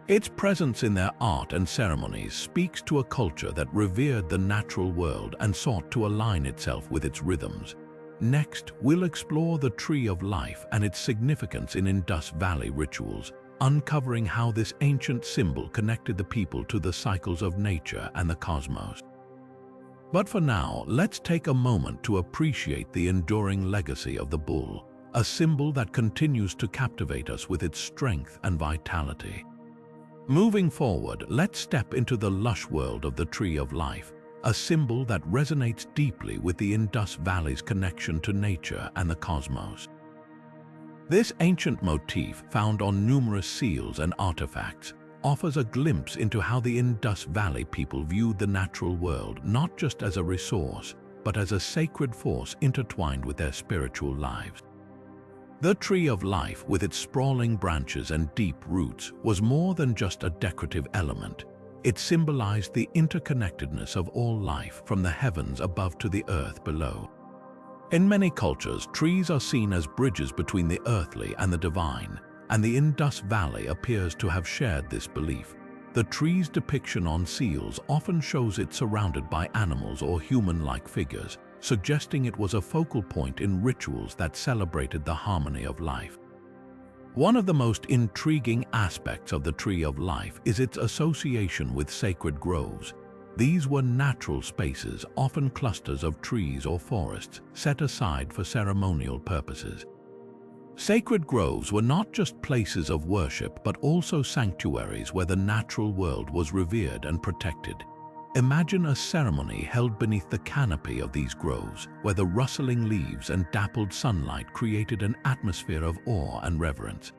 Its presence in their art and ceremonies speaks to a culture that revered the natural world and sought to align itself with its rhythms. Next, we'll explore the Tree of Life and its significance in Indus Valley rituals, uncovering how this ancient symbol connected the people to the cycles of nature and the cosmos. But for now, let's take a moment to appreciate the enduring legacy of the bull, a symbol that continues to captivate us with its strength and vitality. Moving forward, let's step into the lush world of the Tree of Life, a symbol that resonates deeply with the Indus Valley's connection to nature and the cosmos. This ancient motif, found on numerous seals and artifacts, offers a glimpse into how the Indus Valley people viewed the natural world not just as a resource, but as a sacred force intertwined with their spiritual lives. The Tree of Life, with its sprawling branches and deep roots, was more than just a decorative element. It symbolized the interconnectedness of all life, from the heavens above to the earth below. In many cultures, trees are seen as bridges between the earthly and the divine, and the Indus Valley appears to have shared this belief. The tree's depiction on seals often shows it surrounded by animals or human-like figures, suggesting it was a focal point in rituals that celebrated the harmony of life. One of the most intriguing aspects of the Tree of Life is its association with sacred groves. These were natural spaces, often clusters of trees or forests, set aside for ceremonial purposes. Sacred groves were not just places of worship, but also sanctuaries where the natural world was revered and protected. Imagine a ceremony held beneath the canopy of these groves, where the rustling leaves and dappled sunlight created an atmosphere of awe and reverence.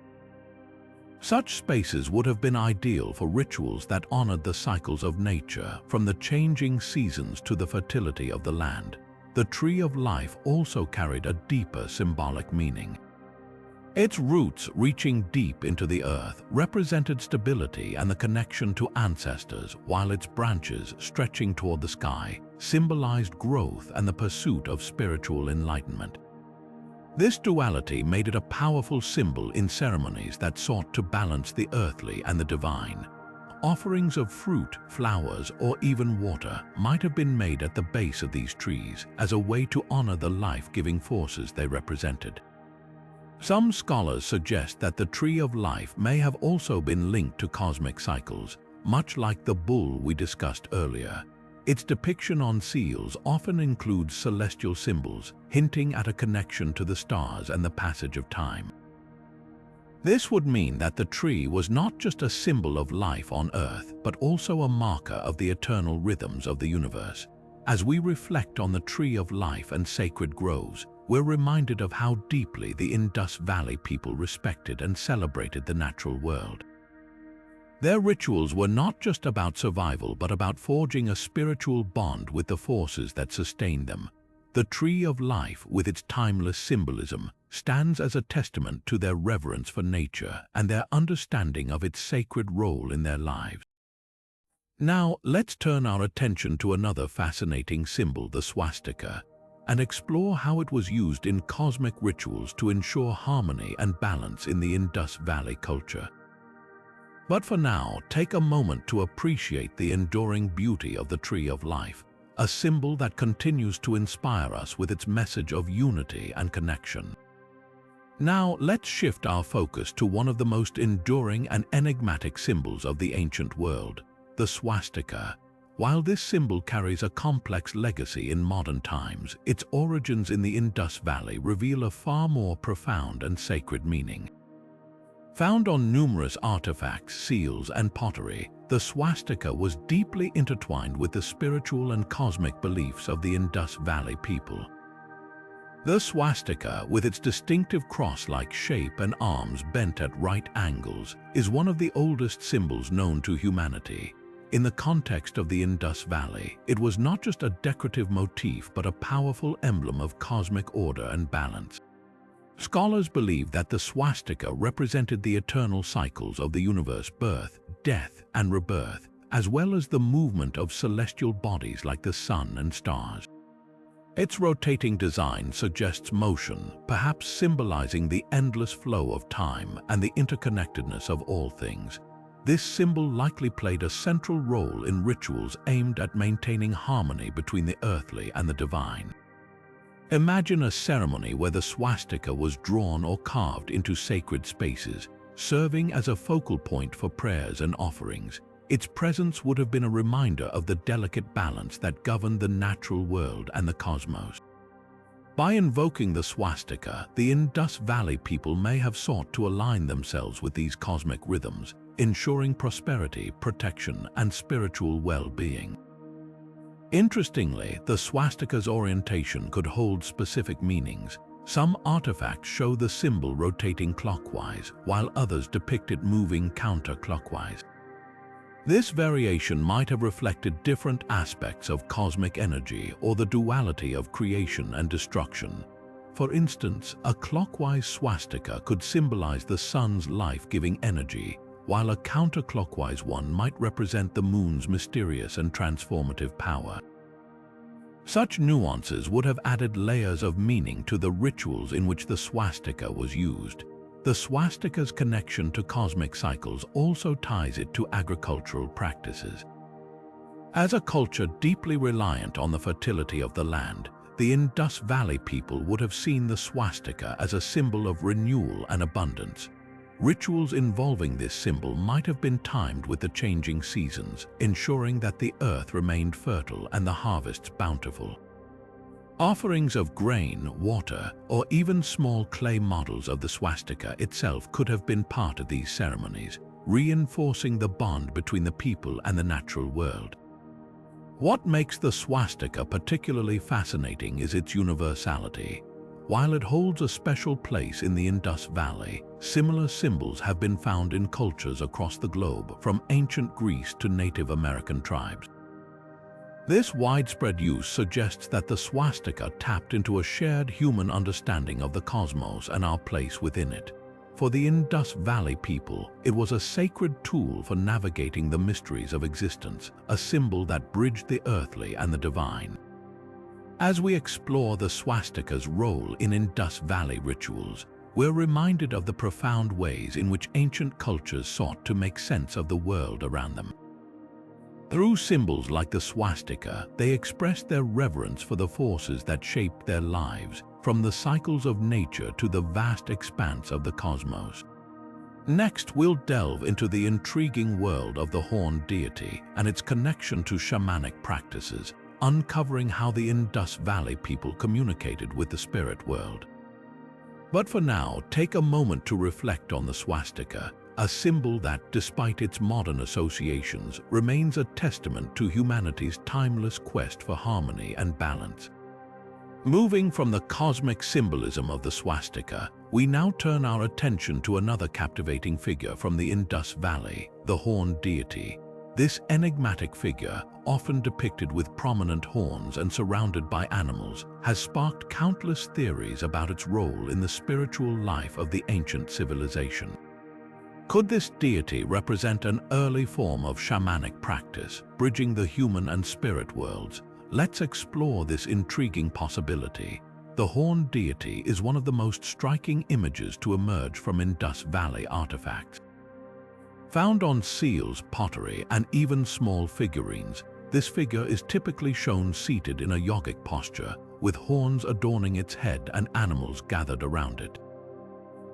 Such spaces would have been ideal for rituals that honored the cycles of nature, from the changing seasons to the fertility of the land. The Tree of Life also carried a deeper symbolic meaning. Its roots, reaching deep into the earth, represented stability and the connection to ancestors, while its branches, stretching toward the sky, symbolized growth and the pursuit of spiritual enlightenment. This duality made it a powerful symbol in ceremonies that sought to balance the earthly and the divine. Offerings of fruit, flowers, or even water might have been made at the base of these trees as a way to honor the life-giving forces they represented. Some scholars suggest that the Tree of Life may have also been linked to cosmic cycles, much like the bull we discussed earlier. Its depiction on seals often includes celestial symbols, hinting at a connection to the stars and the passage of time. This would mean that the tree was not just a symbol of life on Earth, but also a marker of the eternal rhythms of the universe. As we reflect on the Tree of Life and sacred groves, we're reminded of how deeply the Indus Valley people respected and celebrated the natural world. Their rituals were not just about survival, but about forging a spiritual bond with the forces that sustained them. The Tree of Life, with its timeless symbolism, stands as a testament to their reverence for nature and their understanding of its sacred role in their lives. Now, let's turn our attention to another fascinating symbol, the swastika, and explore how it was used in cosmic rituals to ensure harmony and balance in the Indus Valley culture. But for now, take a moment to appreciate the enduring beauty of the Tree of Life, a symbol that continues to inspire us with its message of unity and connection. Now, let's shift our focus to one of the most enduring and enigmatic symbols of the ancient world, the swastika. While this symbol carries a complex legacy in modern times, its origins in the Indus Valley reveal a far more profound and sacred meaning. Found on numerous artifacts, seals, and pottery, the swastika was deeply intertwined with the spiritual and cosmic beliefs of the Indus Valley people. The swastika, with its distinctive cross-like shape and arms bent at right angles, is one of the oldest symbols known to humanity. In the context of the Indus Valley, it was not just a decorative motif but a powerful emblem of cosmic order and balance. Scholars believe that the swastika represented the eternal cycles of the universe: birth, death, and rebirth, as well as the movement of celestial bodies like the sun and stars. Its rotating design suggests motion, perhaps symbolizing the endless flow of time and the interconnectedness of all things. This symbol likely played a central role in rituals aimed at maintaining harmony between the earthly and the divine. Imagine a ceremony where the swastika was drawn or carved into sacred spaces, serving as a focal point for prayers and offerings. Its presence would have been a reminder of the delicate balance that governed the natural world and the cosmos. By invoking the swastika, the Indus Valley people may have sought to align themselves with these cosmic rhythms, ensuring prosperity, protection, and spiritual well-being. Interestingly, the swastika's orientation could hold specific meanings. Some artifacts show the symbol rotating clockwise, while others depict it moving counterclockwise. This variation might have reflected different aspects of cosmic energy or the duality of creation and destruction. For instance, a clockwise swastika could symbolize the sun's life-giving energy, while a counterclockwise one might represent the moon's mysterious and transformative power. Such nuances would have added layers of meaning to the rituals in which the swastika was used. The swastika's connection to cosmic cycles also ties it to agricultural practices. As a culture deeply reliant on the fertility of the land, the Indus Valley people would have seen the swastika as a symbol of renewal and abundance. Rituals involving this symbol might have been timed with the changing seasons, ensuring that the earth remained fertile and the harvests bountiful. Offerings of grain, water, or even small clay models of the swastika itself could have been part of these ceremonies, reinforcing the bond between the people and the natural world. What makes the swastika particularly fascinating is its universality. While it holds a special place in the Indus Valley, similar symbols have been found in cultures across the globe, from ancient Greece to Native American tribes. This widespread use suggests that the swastika tapped into a shared human understanding of the cosmos and our place within it. For the Indus Valley people, it was a sacred tool for navigating the mysteries of existence, a symbol that bridged the earthly and the divine. As we explore the swastika's role in Indus Valley rituals, we're reminded of the profound ways in which ancient cultures sought to make sense of the world around them. Through symbols like the swastika, they expressed their reverence for the forces that shaped their lives, from the cycles of nature to the vast expanse of the cosmos. Next, we'll delve into the intriguing world of the horned deity and its connection to shamanic practices, uncovering how the Indus Valley people communicated with the spirit world. But for now, take a moment to reflect on the swastika, a symbol that, despite its modern associations, remains a testament to humanity's timeless quest for harmony and balance. Moving from the cosmic symbolism of the swastika, we now turn our attention to another captivating figure from the Indus Valley, the horned deity. This enigmatic figure, often depicted with prominent horns and surrounded by animals, has sparked countless theories about its role in the spiritual life of the ancient civilization. Could this deity represent an early form of shamanic practice, bridging the human and spirit worlds? Let's explore this intriguing possibility. The horned deity is one of the most striking images to emerge from Indus Valley artifacts. Found on seals, pottery, and even small figurines, this figure is typically shown seated in a yogic posture, with horns adorning its head and animals gathered around it.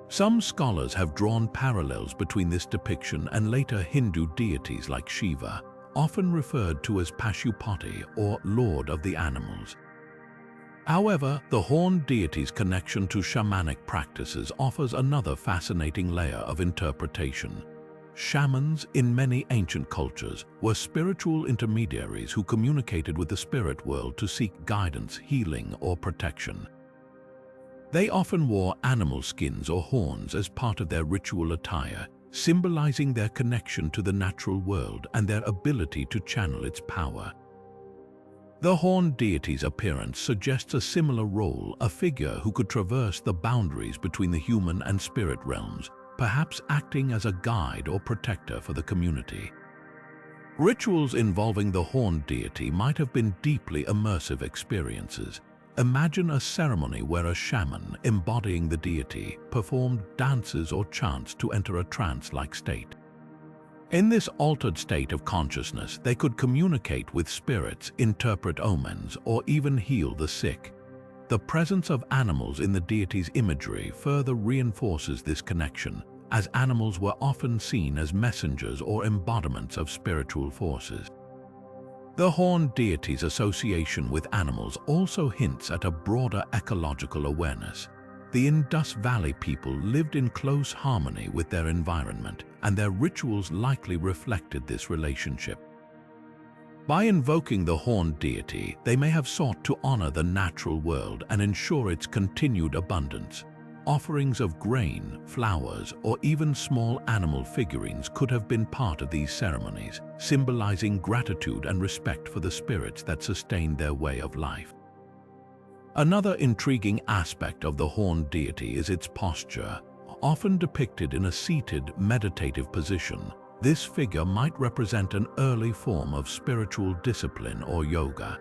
Some scholars have drawn parallels between this depiction and later Hindu deities like Shiva, often referred to as Pashupati or Lord of the Animals. However, the horned deity's connection to shamanic practices offers another fascinating layer of interpretation. Shamans, in many ancient cultures, were spiritual intermediaries who communicated with the spirit world to seek guidance, healing, or protection. They often wore animal skins or horns as part of their ritual attire, symbolizing their connection to the natural world and their ability to channel its power. The horned deity's appearance suggests a similar role, a figure who could traverse the boundaries between the human and spirit realms, perhaps acting as a guide or protector for the community. Rituals involving the horned deity might have been deeply immersive experiences. Imagine a ceremony where a shaman, embodying the deity, performed dances or chants to enter a trance-like state. In this altered state of consciousness, they could communicate with spirits, interpret omens, or even heal the sick. The presence of animals in the deity's imagery further reinforces this connection, as animals were often seen as messengers or embodiments of spiritual forces. The horned deity's association with animals also hints at a broader ecological awareness. The Indus Valley people lived in close harmony with their environment, and their rituals likely reflected this relationship. By invoking the horned deity, they may have sought to honor the natural world and ensure its continued abundance. Offerings of grain, flowers, or even small animal figurines could have been part of these ceremonies, symbolizing gratitude and respect for the spirits that sustained their way of life. Another intriguing aspect of the horned deity is its posture. Often depicted in a seated, meditative position, this figure might represent an early form of spiritual discipline or yoga.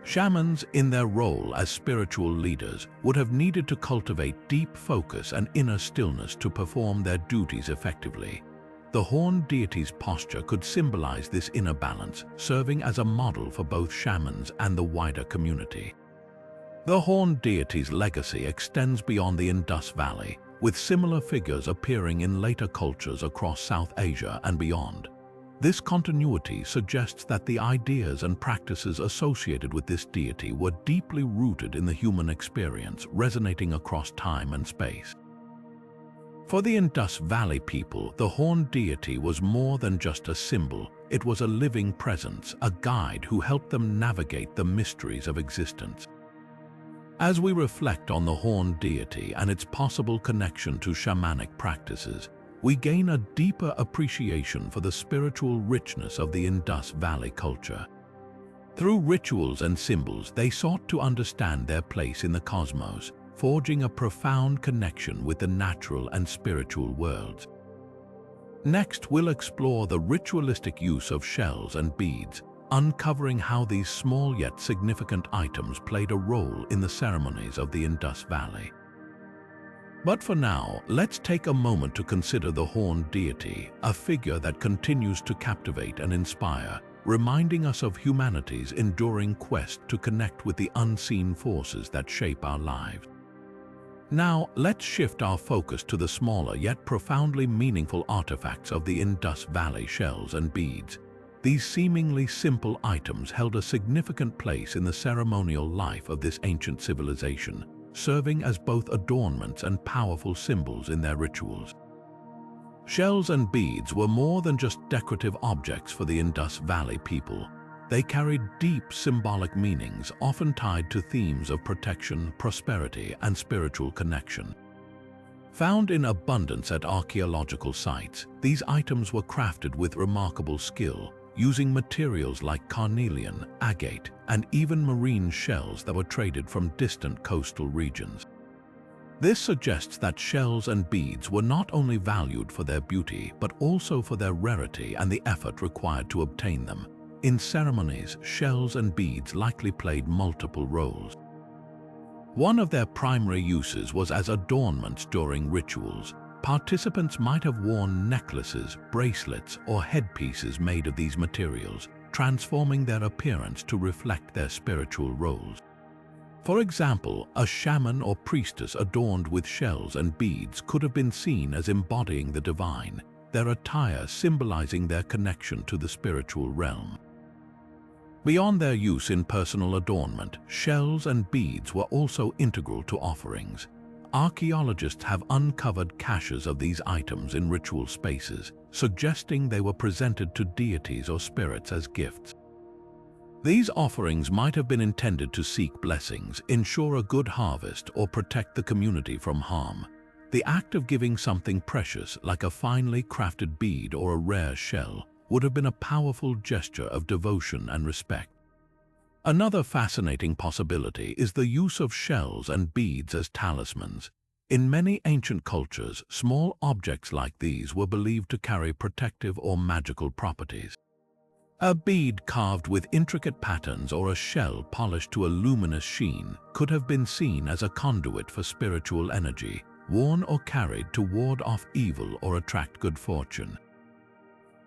Shamans, in their role as spiritual leaders, would have needed to cultivate deep focus and inner stillness to perform their duties effectively. The horned deity's posture could symbolize this inner balance, serving as a model for both shamans and the wider community. The horned deity's legacy extends beyond the Indus Valley, with similar figures appearing in later cultures across South Asia and beyond. This continuity suggests that the ideas and practices associated with this deity were deeply rooted in the human experience, resonating across time and space. For the Indus Valley people, the horned deity was more than just a symbol. It was a living presence, a guide who helped them navigate the mysteries of existence. As we reflect on the horned deity and its possible connection to shamanic practices, we gain a deeper appreciation for the spiritual richness of the Indus Valley culture. Through rituals and symbols, they sought to understand their place in the cosmos, forging a profound connection with the natural and spiritual worlds. Next, we'll explore the ritualistic use of shells and beads, uncovering how these small yet significant items played a role in the ceremonies of the Indus Valley. But for now, let's take a moment to consider the horned deity, a figure that continues to captivate and inspire, reminding us of humanity's enduring quest to connect with the unseen forces that shape our lives. Now, let's shift our focus to the smaller yet profoundly meaningful artifacts of the Indus Valley: shells and beads. These seemingly simple items held a significant place in the ceremonial life of this ancient civilization, serving as both adornments and powerful symbols in their rituals. Shells and beads were more than just decorative objects for the Indus Valley people. They carried deep symbolic meanings, often tied to themes of protection, prosperity, and spiritual connection. Found in abundance at archaeological sites, these items were crafted with remarkable skill, using materials like carnelian, agate, and even marine shells that were traded from distant coastal regions. This suggests that shells and beads were not only valued for their beauty, but also for their rarity and the effort required to obtain them. In ceremonies, shells and beads likely played multiple roles. One of their primary uses was as adornments during rituals. Participants might have worn necklaces, bracelets, or headpieces made of these materials, transforming their appearance to reflect their spiritual roles. For example, a shaman or priestess adorned with shells and beads could have been seen as embodying the divine, their attire symbolizing their connection to the spiritual realm. Beyond their use in personal adornment, shells and beads were also integral to offerings. Archaeologists have uncovered caches of these items in ritual spaces, suggesting they were presented to deities or spirits as gifts. These offerings might have been intended to seek blessings, ensure a good harvest, or protect the community from harm. The act of giving something precious, like a finely crafted bead or a rare shell, would have been a powerful gesture of devotion and respect. Another fascinating possibility is the use of shells and beads as talismans. In many ancient cultures, small objects like these were believed to carry protective or magical properties. A bead carved with intricate patterns or a shell polished to a luminous sheen could have been seen as a conduit for spiritual energy, worn or carried to ward off evil or attract good fortune.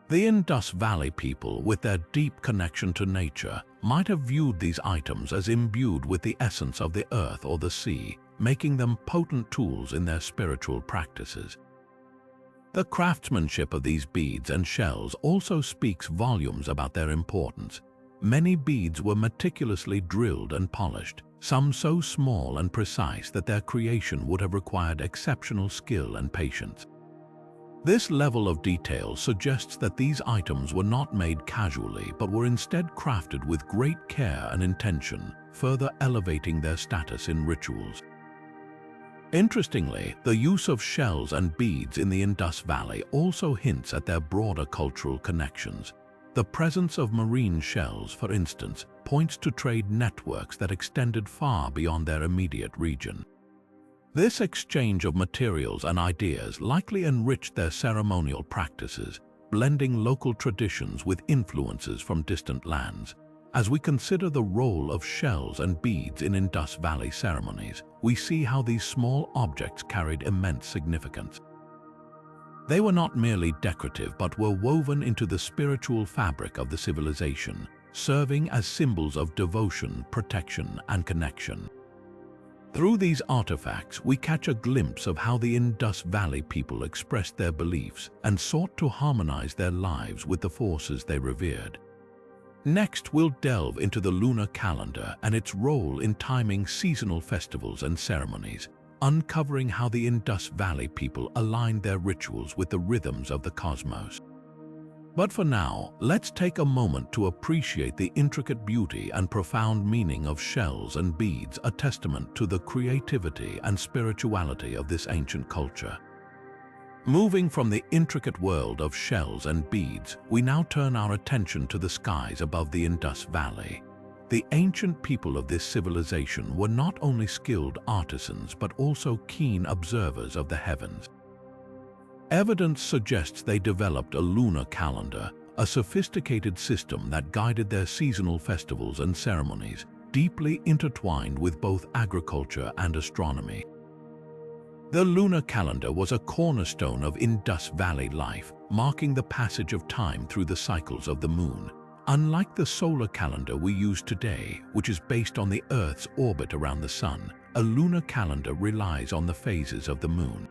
The Indus Valley people, with their deep connection to nature, might have viewed these items as imbued with the essence of the earth or the sea, making them potent tools in their spiritual practices. The craftsmanship of these beads and shells also speaks volumes about their importance. Many beads were meticulously drilled and polished, some so small and precise that their creation would have required exceptional skill and patience. This level of detail suggests that these items were not made casually, but were instead crafted with great care and intention, further elevating their status in rituals. Interestingly, the use of shells and beads in the Indus Valley also hints at their broader cultural connections. The presence of marine shells, for instance, points to trade networks that extended far beyond their immediate region. This exchange of materials and ideas likely enriched their ceremonial practices, blending local traditions with influences from distant lands. As we consider the role of shells and beads in Indus Valley ceremonies, we see how these small objects carried immense significance. They were not merely decorative but were woven into the spiritual fabric of the civilization, serving as symbols of devotion, protection, and connection. Through these artifacts, we catch a glimpse of how the Indus Valley people expressed their beliefs and sought to harmonize their lives with the forces they revered. Next, we'll delve into the lunar calendar and its role in timing seasonal festivals and ceremonies, uncovering how the Indus Valley people aligned their rituals with the rhythms of the cosmos. But for now, let's take a moment to appreciate the intricate beauty and profound meaning of shells and beads, a testament to the creativity and spirituality of this ancient culture. Moving from the intricate world of shells and beads, we now turn our attention to the skies above the Indus Valley. The ancient people of this civilization were not only skilled artisans but also keen observers of the heavens. Evidence suggests they developed a lunar calendar, a sophisticated system that guided their seasonal festivals and ceremonies, deeply intertwined with both agriculture and astronomy. The lunar calendar was a cornerstone of Indus Valley life, marking the passage of time through the cycles of the moon. Unlike the solar calendar we use today, which is based on the Earth's orbit around the sun, a lunar calendar relies on the phases of the moon.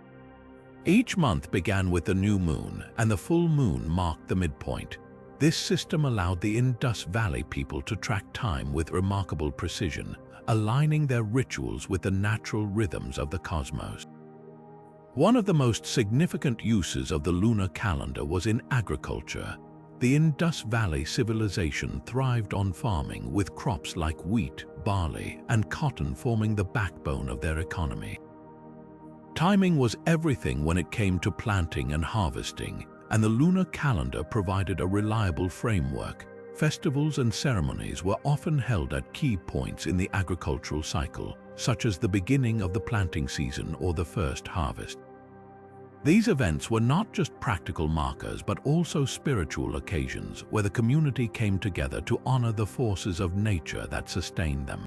Each month began with the new moon, and the full moon marked the midpoint. This system allowed the Indus Valley people to track time with remarkable precision, aligning their rituals with the natural rhythms of the cosmos. One of the most significant uses of the lunar calendar was in agriculture. The Indus Valley Civilization thrived on farming, with crops like wheat, barley, and cotton forming the backbone of their economy. Timing was everything when it came to planting and harvesting, and the lunar calendar provided a reliable framework. Festivals and ceremonies were often held at key points in the agricultural cycle, such as the beginning of the planting season or the first harvest. These events were not just practical markers but also spiritual occasions where the community came together to honor the forces of nature that sustained them.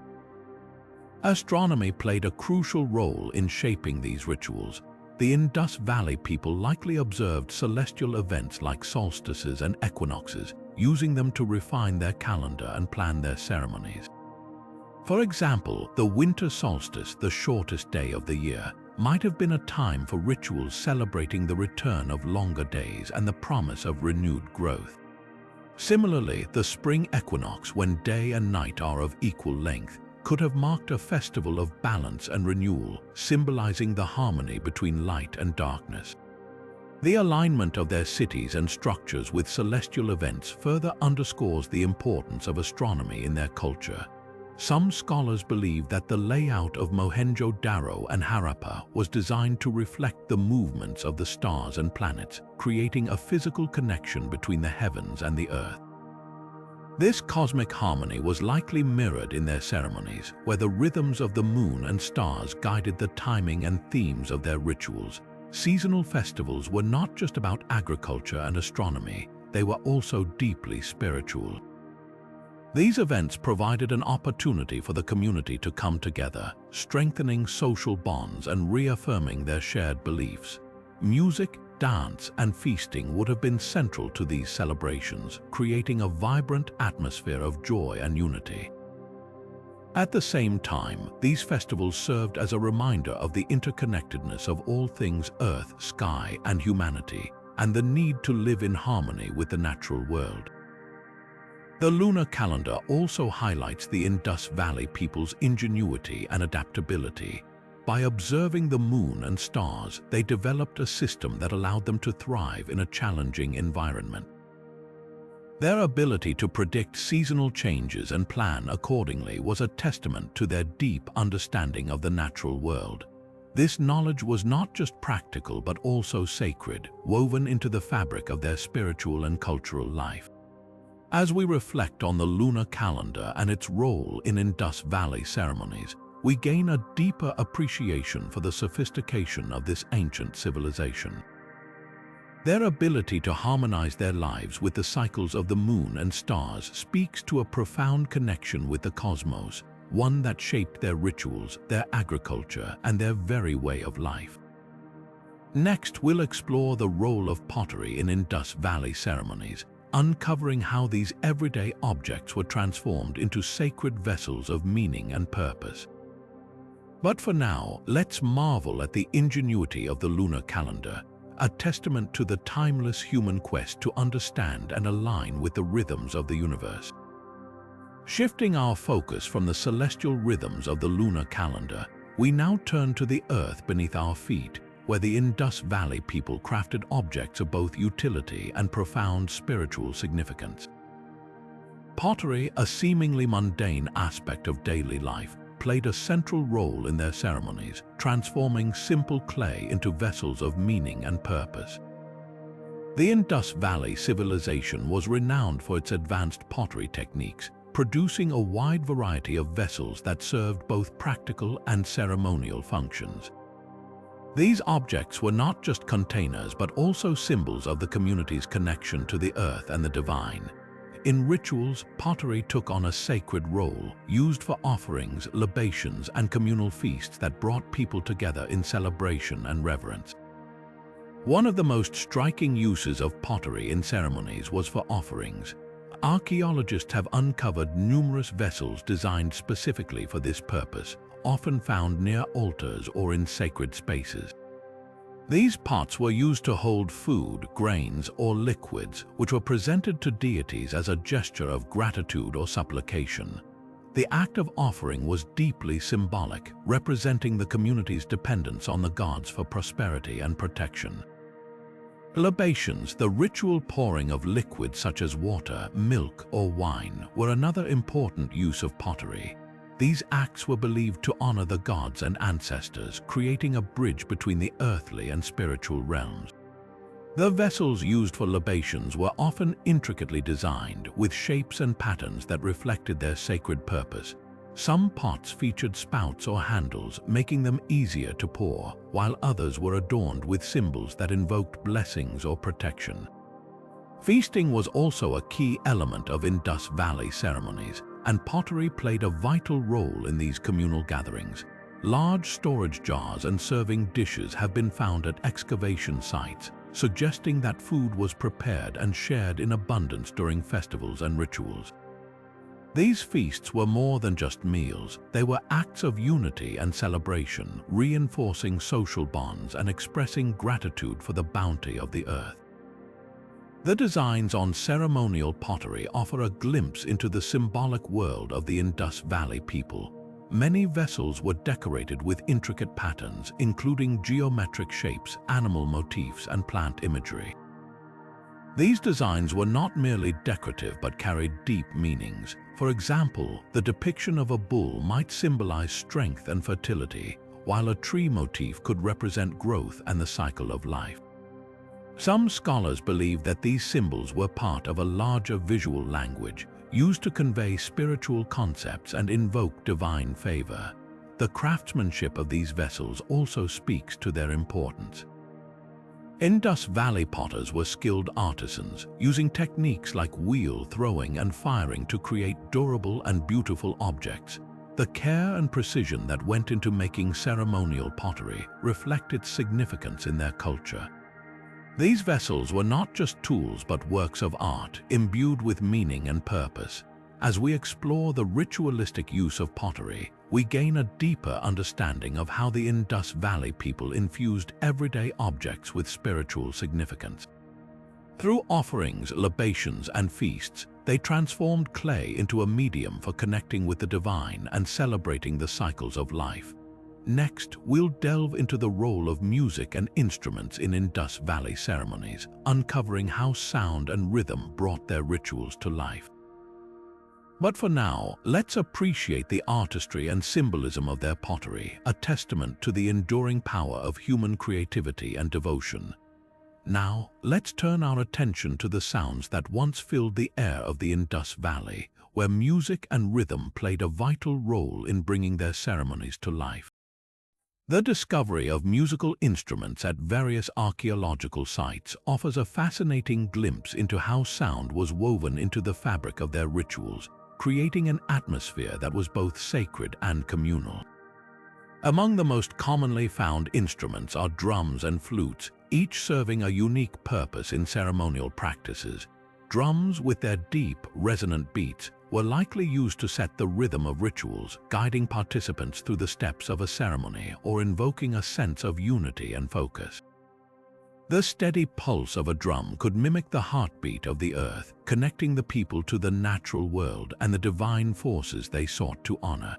Astronomy played a crucial role in shaping these rituals. The Indus Valley people likely observed celestial events like solstices and equinoxes, using them to refine their calendar and plan their ceremonies. For example, the winter solstice, the shortest day of the year, might have been a time for rituals celebrating the return of longer days and the promise of renewed growth. Similarly, the spring equinox, when day and night are of equal length, could have marked a festival of balance and renewal, symbolizing the harmony between light and darkness. The alignment of their cities and structures with celestial events further underscores the importance of astronomy in their culture. Some scholars believe that the layout of Mohenjo-Daro and Harappa was designed to reflect the movements of the stars and planets, creating a physical connection between the heavens and the earth. This cosmic harmony was likely mirrored in their ceremonies, where the rhythms of the moon and stars guided the timing and themes of their rituals. Seasonal festivals were not just about agriculture and astronomy, they were also deeply spiritual. These events provided an opportunity for the community to come together, strengthening social bonds and reaffirming their shared beliefs. Music, dance, and feasting would have been central to these celebrations, creating a vibrant atmosphere of joy and unity. At the same time, these festivals served as a reminder of the interconnectedness of all things earth, sky, and humanity, and the need to live in harmony with the natural world. The lunar calendar also highlights the Indus Valley people's ingenuity and adaptability. By observing the moon and stars, they developed a system that allowed them to thrive in a challenging environment. Their ability to predict seasonal changes and plan accordingly was a testament to their deep understanding of the natural world. This knowledge was not just practical but also sacred, woven into the fabric of their spiritual and cultural life. As we reflect on the lunar calendar and its role in Indus Valley ceremonies, we gain a deeper appreciation for the sophistication of this ancient civilization. Their ability to harmonize their lives with the cycles of the moon and stars speaks to a profound connection with the cosmos, one that shaped their rituals, their agriculture, and their very way of life. Next, we'll explore the role of pottery in Indus Valley ceremonies, uncovering how these everyday objects were transformed into sacred vessels of meaning and purpose. But for now, let's marvel at the ingenuity of the lunar calendar, a testament to the timeless human quest to understand and align with the rhythms of the universe. Shifting our focus from the celestial rhythms of the lunar calendar, we now turn to the earth beneath our feet, where the Indus Valley people crafted objects of both utility and profound spiritual significance. Pottery, a seemingly mundane aspect of daily life, played a central role in their ceremonies, transforming simple clay into vessels of meaning and purpose. The Indus Valley Civilization was renowned for its advanced pottery techniques, producing a wide variety of vessels that served both practical and ceremonial functions. These objects were not just containers but also symbols of the community's connection to the earth and the divine. In rituals, pottery took on a sacred role, used for offerings, libations, and communal feasts that brought people together in celebration and reverence. One of the most striking uses of pottery in ceremonies was for offerings. Archaeologists have uncovered numerous vessels designed specifically for this purpose, often found near altars or in sacred spaces. These pots were used to hold food, grains, or liquids, which were presented to deities as a gesture of gratitude or supplication. The act of offering was deeply symbolic, representing the community's dependence on the gods for prosperity and protection. Libations, the ritual pouring of liquids such as water, milk, or wine, were another important use of pottery. These acts were believed to honor the gods and ancestors, creating a bridge between the earthly and spiritual realms. The vessels used for libations were often intricately designed, with shapes and patterns that reflected their sacred purpose. Some pots featured spouts or handles, making them easier to pour, while others were adorned with symbols that invoked blessings or protection. Feasting was also a key element of Indus Valley ceremonies, and pottery played a vital role in these communal gatherings. Large storage jars and serving dishes have been found at excavation sites, suggesting that food was prepared and shared in abundance during festivals and rituals. These feasts were more than just meals. They were acts of unity and celebration, reinforcing social bonds and expressing gratitude for the bounty of the earth. The designs on ceremonial pottery offer a glimpse into the symbolic world of the Indus Valley people. Many vessels were decorated with intricate patterns, including geometric shapes, animal motifs, and plant imagery. These designs were not merely decorative but carried deep meanings. For example, the depiction of a bull might symbolize strength and fertility, while a tree motif could represent growth and the cycle of life. Some scholars believe that these symbols were part of a larger visual language, used to convey spiritual concepts and invoke divine favor. The craftsmanship of these vessels also speaks to their importance. Indus Valley potters were skilled artisans, using techniques like wheel throwing and firing to create durable and beautiful objects. The care and precision that went into making ceremonial pottery reflected significance in their culture. These vessels were not just tools but works of art, imbued with meaning and purpose. As we explore the ritualistic use of pottery, we gain a deeper understanding of how the Indus Valley people infused everyday objects with spiritual significance. Through offerings, libations, and feasts, they transformed clay into a medium for connecting with the divine and celebrating the cycles of life. Next, we'll delve into the role of music and instruments in Indus Valley ceremonies, uncovering how sound and rhythm brought their rituals to life. But for now, let's appreciate the artistry and symbolism of their pottery, a testament to the enduring power of human creativity and devotion. Now, let's turn our attention to the sounds that once filled the air of the Indus Valley, where music and rhythm played a vital role in bringing their ceremonies to life. The discovery of musical instruments at various archaeological sites offers a fascinating glimpse into how sound was woven into the fabric of their rituals, creating an atmosphere that was both sacred and communal. Among the most commonly found instruments are drums and flutes, each serving a unique purpose in ceremonial practices. Drums, with their deep, resonant beats, were likely used to set the rhythm of rituals, guiding participants through the steps of a ceremony or invoking a sense of unity and focus. The steady pulse of a drum could mimic the heartbeat of the earth, connecting the people to the natural world and the divine forces they sought to honor.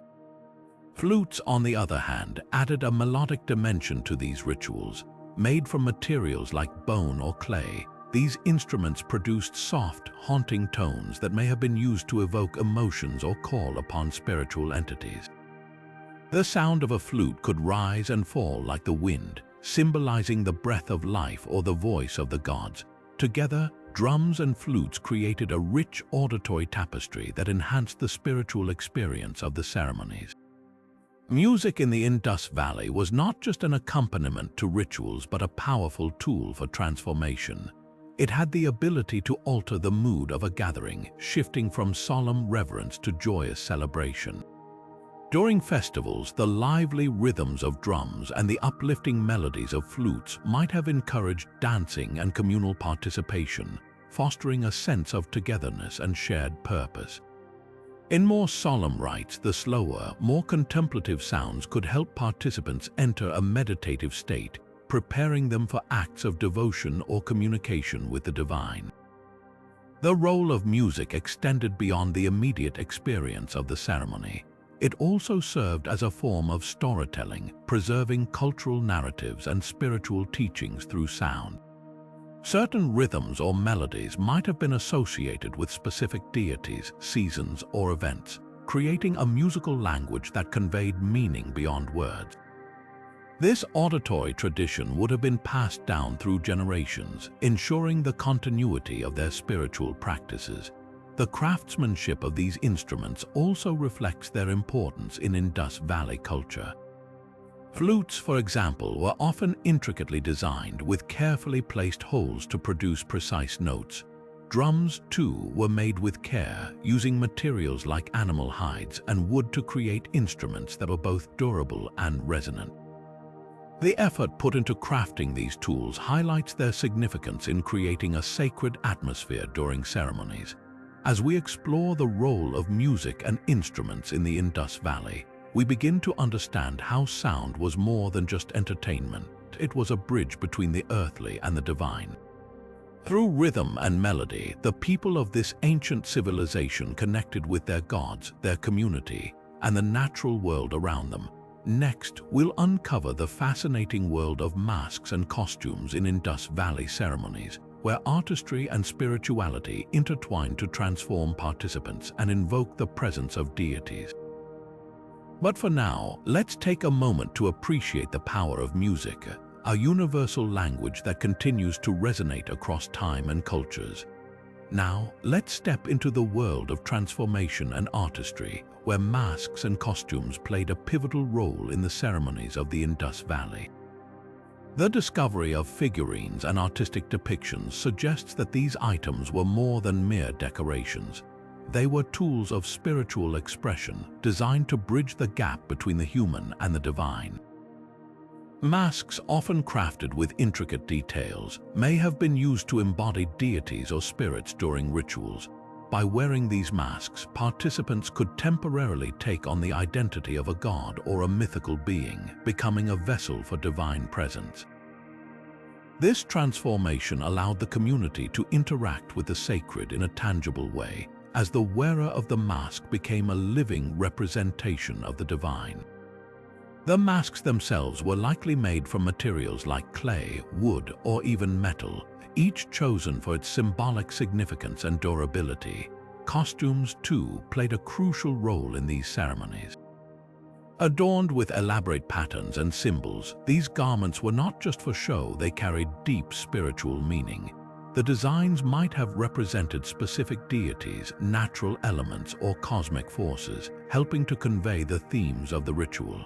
Flutes, on the other hand, added a melodic dimension to these rituals. Made from materials like bone or clay, these instruments produced soft, haunting tones that may have been used to evoke emotions or call upon spiritual entities. The sound of a flute could rise and fall like the wind, symbolizing the breath of life or the voice of the gods. Together, drums and flutes created a rich auditory tapestry that enhanced the spiritual experience of the ceremonies. Music in the Indus Valley was not just an accompaniment to rituals but a powerful tool for transformation. It had the ability to alter the mood of a gathering, shifting from solemn reverence to joyous celebration. During festivals, the lively rhythms of drums and the uplifting melodies of flutes might have encouraged dancing and communal participation, fostering a sense of togetherness and shared purpose. In more solemn rites, the slower, more contemplative sounds could help participants enter a meditative state, preparing them for acts of devotion or communication with the divine. The role of music extended beyond the immediate experience of the ceremony. It also served as a form of storytelling, preserving cultural narratives and spiritual teachings through sound. Certain rhythms or melodies might have been associated with specific deities, seasons, or events, creating a musical language that conveyed meaning beyond words. This auditory tradition would have been passed down through generations, ensuring the continuity of their spiritual practices. The craftsmanship of these instruments also reflects their importance in Indus Valley culture. Flutes, for example, were often intricately designed with carefully placed holes to produce precise notes. Drums, too, were made with care, using materials like animal hides and wood to create instruments that were both durable and resonant. The effort put into crafting these tools highlights their significance in creating a sacred atmosphere during ceremonies. As we explore the role of music and instruments in the Indus Valley, we begin to understand how sound was more than just entertainment. It was a bridge between the earthly and the divine. Through rhythm and melody, the people of this ancient civilization connected with their gods, their community, and the natural world around them. Next, we'll uncover the fascinating world of masks and costumes in Indus Valley ceremonies, where artistry and spirituality intertwine to transform participants and invoke the presence of deities. But for now, let's take a moment to appreciate the power of music, a universal language that continues to resonate across time and cultures. Now, let's step into the world of transformation and artistry, where masks and costumes played a pivotal role in the ceremonies of the Indus Valley. The discovery of figurines and artistic depictions suggests that these items were more than mere decorations. They were tools of spiritual expression designed to bridge the gap between the human and the divine. Masks, often crafted with intricate details, may have been used to embody deities or spirits during rituals. By wearing these masks, participants could temporarily take on the identity of a god or a mythical being, becoming a vessel for divine presence. This transformation allowed the community to interact with the sacred in a tangible way, as the wearer of the mask became a living representation of the divine. The masks themselves were likely made from materials like clay, wood, or even metal, each chosen for its symbolic significance and durability. Costumes, too, played a crucial role in these ceremonies. Adorned with elaborate patterns and symbols, these garments were not just for show, they carried deep spiritual meaning. The designs might have represented specific deities, natural elements, or cosmic forces, helping to convey the themes of the ritual.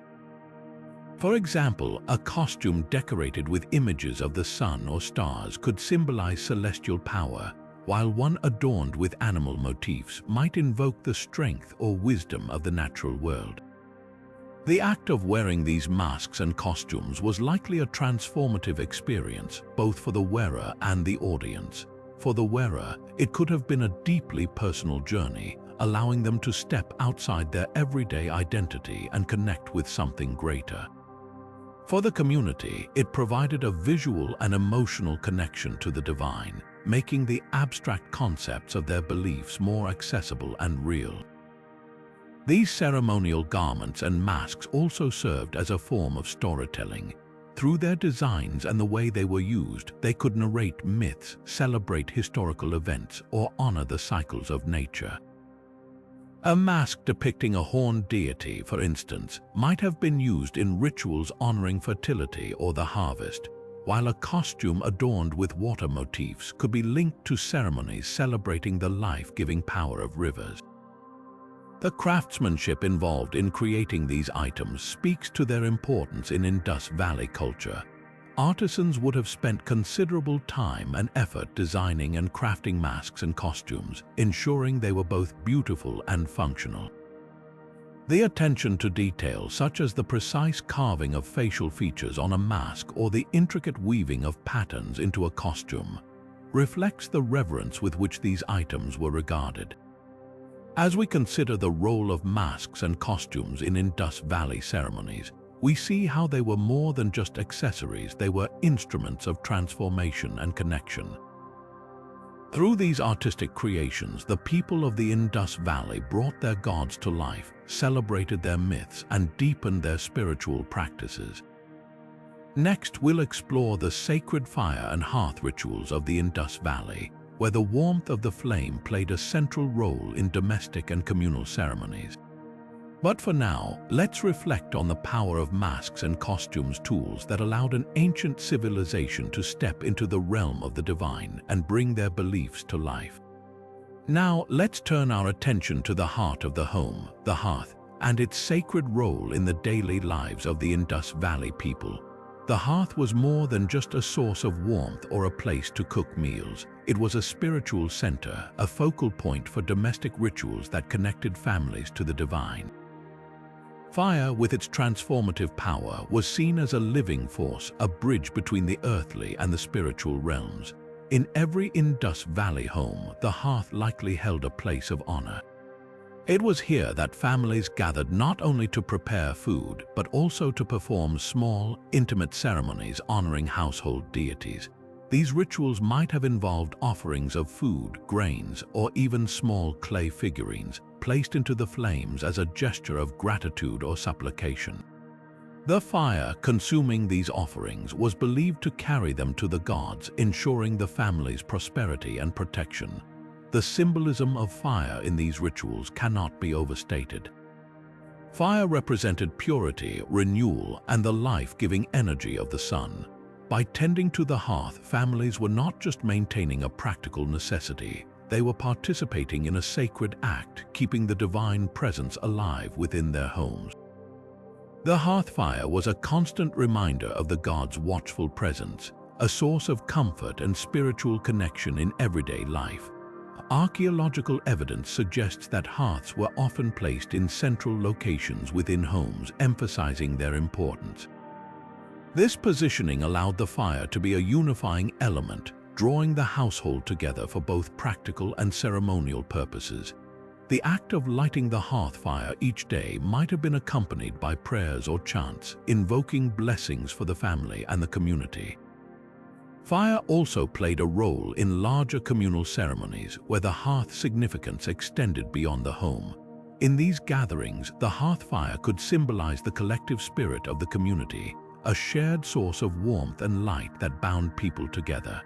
For example, a costume decorated with images of the sun or stars could symbolize celestial power, while one adorned with animal motifs might invoke the strength or wisdom of the natural world. The act of wearing these masks and costumes was likely a transformative experience, both for the wearer and the audience. For the wearer, it could have been a deeply personal journey, allowing them to step outside their everyday identity and connect with something greater. For the community, it provided a visual and emotional connection to the divine, making the abstract concepts of their beliefs more accessible and real. These ceremonial garments and masks also served as a form of storytelling. Through their designs and the way they were used, they could narrate myths, celebrate historical events, or honor the cycles of nature. A mask depicting a horned deity, for instance, might have been used in rituals honoring fertility or the harvest, while a costume adorned with water motifs could be linked to ceremonies celebrating the life-giving power of rivers. The craftsmanship involved in creating these items speaks to their importance in Indus Valley culture. Artisans would have spent considerable time and effort designing and crafting masks and costumes, ensuring they were both beautiful and functional. The attention to detail, such as the precise carving of facial features on a mask or the intricate weaving of patterns into a costume, reflects the reverence with which these items were regarded. As we consider the role of masks and costumes in Indus Valley ceremonies, we see how they were more than just accessories, they were instruments of transformation and connection. Through these artistic creations, the people of the Indus Valley brought their gods to life, celebrated their myths, and deepened their spiritual practices. Next, we'll explore the sacred fire and hearth rituals of the Indus Valley, where the warmth of the flame played a central role in domestic and communal ceremonies. But for now, let's reflect on the power of masks and costumes tools that allowed an ancient civilization to step into the realm of the divine and bring their beliefs to life. Now, let's turn our attention to the heart of the home, the hearth, and its sacred role in the daily lives of the Indus Valley people. The hearth was more than just a source of warmth or a place to cook meals. It was a spiritual center, a focal point for domestic rituals that connected families to the divine. Fire, with its transformative power, was seen as a living force, a bridge between the earthly and the spiritual realms. In every Indus Valley home, the hearth likely held a place of honor. It was here that families gathered not only to prepare food, but also to perform small, intimate ceremonies honoring household deities. These rituals might have involved offerings of food, grains, or even small clay figurines, placed into the flames as a gesture of gratitude or supplication. The fire consuming these offerings was believed to carry them to the gods, ensuring the family's prosperity and protection. The symbolism of fire in these rituals cannot be overstated. Fire represented purity, renewal, and the life-giving energy of the sun. By tending to the hearth, families were not just maintaining a practical necessity, they were participating in a sacred act, keeping the divine presence alive within their homes. The hearth fire was a constant reminder of the gods' watchful presence, a source of comfort and spiritual connection in everyday life. Archaeological evidence suggests that hearths were often placed in central locations within homes, emphasizing their importance. This positioning allowed the fire to be a unifying element, drawing the household together for both practical and ceremonial purposes. The act of lighting the hearth fire each day might have been accompanied by prayers or chants, invoking blessings for the family and the community. Fire also played a role in larger communal ceremonies where the hearth's significance extended beyond the home. In these gatherings, the hearth fire could symbolize the collective spirit of the community, a shared source of warmth and light that bound people together.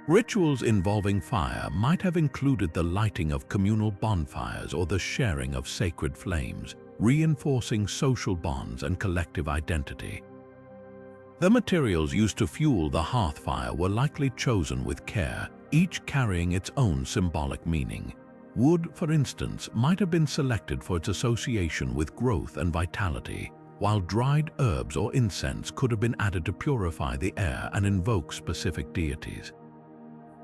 Rituals involving fire might have included the lighting of communal bonfires or the sharing of sacred flames, reinforcing social bonds and collective identity. The materials used to fuel the hearth fire were likely chosen with care, each carrying its own symbolic meaning. Wood, for instance, might have been selected for its association with growth and vitality, while dried herbs or incense could have been added to purify the air and invoke specific deities.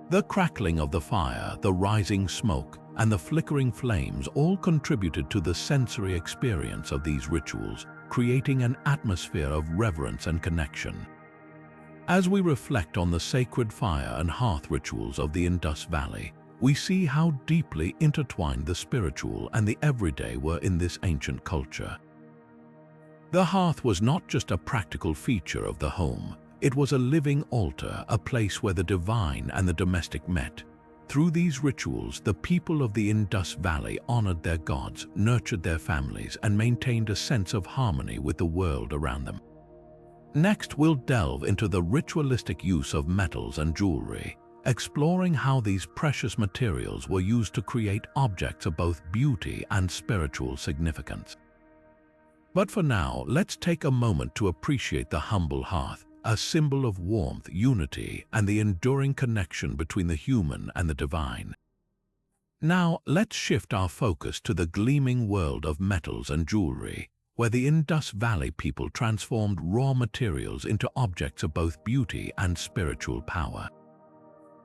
The crackling of the fire, the rising smoke, and the flickering flames all contributed to the sensory experience of these rituals, creating an atmosphere of reverence and connection. As we reflect on the sacred fire and hearth rituals of the Indus Valley, we see how deeply intertwined the spiritual and the everyday were in this ancient culture. The hearth was not just a practical feature of the home, it was a living altar, a place where the divine and the domestic met. Through these rituals, the people of the Indus Valley honored their gods, nurtured their families, and maintained a sense of harmony with the world around them. Next, we'll delve into the ritualistic use of metals and jewelry, exploring how these precious materials were used to create objects of both beauty and spiritual significance. But for now, let's take a moment to appreciate the humble hearth, a symbol of warmth, unity, and the enduring connection between the human and the divine. Now, let's shift our focus to the gleaming world of metals and jewelry, where the Indus Valley people transformed raw materials into objects of both beauty and spiritual power.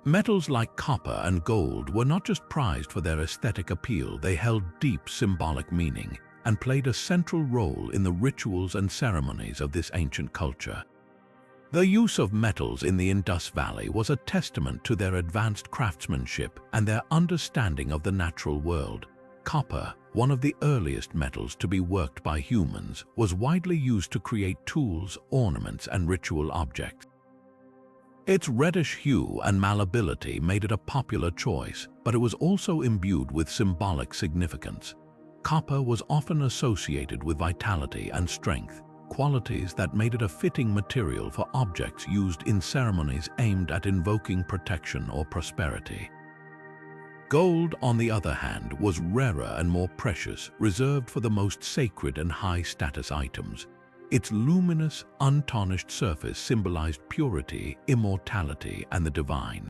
Metals like copper and gold were not just prized for their aesthetic appeal, they held deep symbolic meaning and played a central role in the rituals and ceremonies of this ancient culture. The use of metals in the Indus Valley was a testament to their advanced craftsmanship and their understanding of the natural world. Copper, one of the earliest metals to be worked by humans, was widely used to create tools, ornaments, and ritual objects. Its reddish hue and malleability made it a popular choice, but it was also imbued with symbolic significance. Copper was often associated with vitality and strength, qualities that made it a fitting material for objects used in ceremonies aimed at invoking protection or prosperity. Gold, on the other hand, was rarer and more precious, reserved for the most sacred and high-status items. Its luminous, untarnished surface symbolized purity, immortality, and the divine.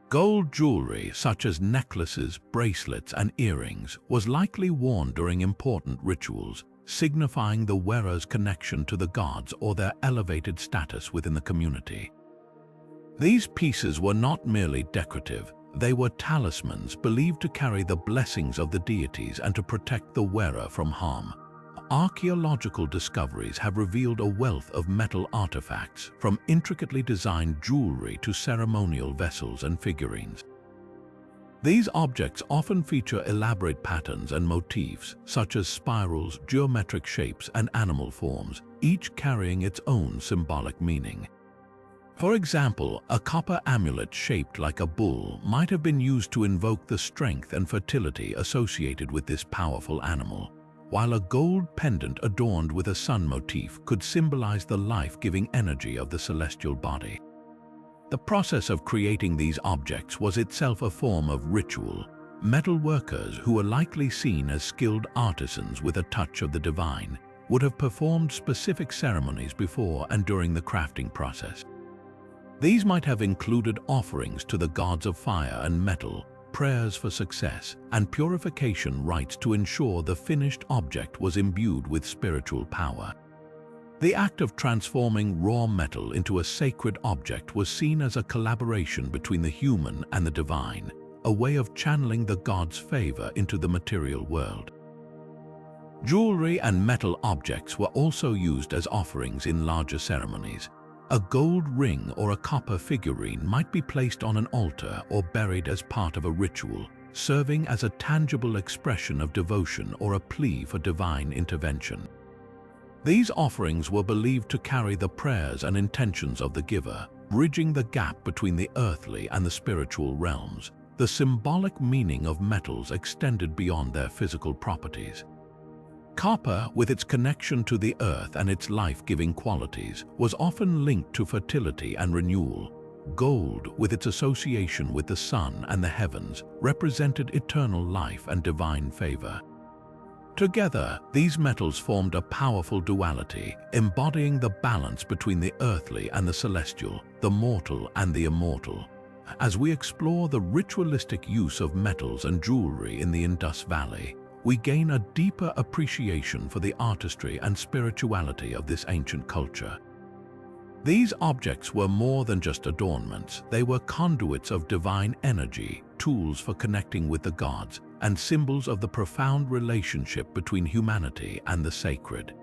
Gold jewelry, such as necklaces, bracelets, and earrings, was likely worn during important rituals, signifying the wearer's connection to the gods or their elevated status within the community. These pieces were not merely decorative. They were talismans believed to carry the blessings of the deities and to protect the wearer from harm. Archaeological discoveries have revealed a wealth of metal artifacts, from intricately designed jewelry to ceremonial vessels and figurines. These objects often feature elaborate patterns and motifs, such as spirals, geometric shapes, and animal forms, each carrying its own symbolic meaning. For example, a copper amulet shaped like a bull might have been used to invoke the strength and fertility associated with this powerful animal, while a gold pendant adorned with a sun motif could symbolize the life-giving energy of the celestial body. The process of creating these objects was itself a form of ritual. Metal workers, who were likely seen as skilled artisans with a touch of the divine, would have performed specific ceremonies before and during the crafting process. These might have included offerings to the gods of fire and metal, prayers for success, and purification rites to ensure the finished object was imbued with spiritual power. The act of transforming raw metal into a sacred object was seen as a collaboration between the human and the divine, a way of channeling the gods' favor into the material world. Jewelry and metal objects were also used as offerings in larger ceremonies. A gold ring or a copper figurine might be placed on an altar or buried as part of a ritual, serving as a tangible expression of devotion or a plea for divine intervention. These offerings were believed to carry the prayers and intentions of the giver, bridging the gap between the earthly and the spiritual realms. The symbolic meaning of metals extended beyond their physical properties. Copper, with its connection to the earth and its life-giving qualities, was often linked to fertility and renewal. Gold, with its association with the sun and the heavens, represented eternal life and divine favor. Together, these metals formed a powerful duality, embodying the balance between the earthly and the celestial, the mortal and the immortal. As we explore the ritualistic use of metals and jewelry in the Indus Valley, we gain a deeper appreciation for the artistry and spirituality of this ancient culture. These objects were more than just adornments. They were conduits of divine energy, tools for connecting with the gods, and symbols of the profound relationship between humanity and the sacred.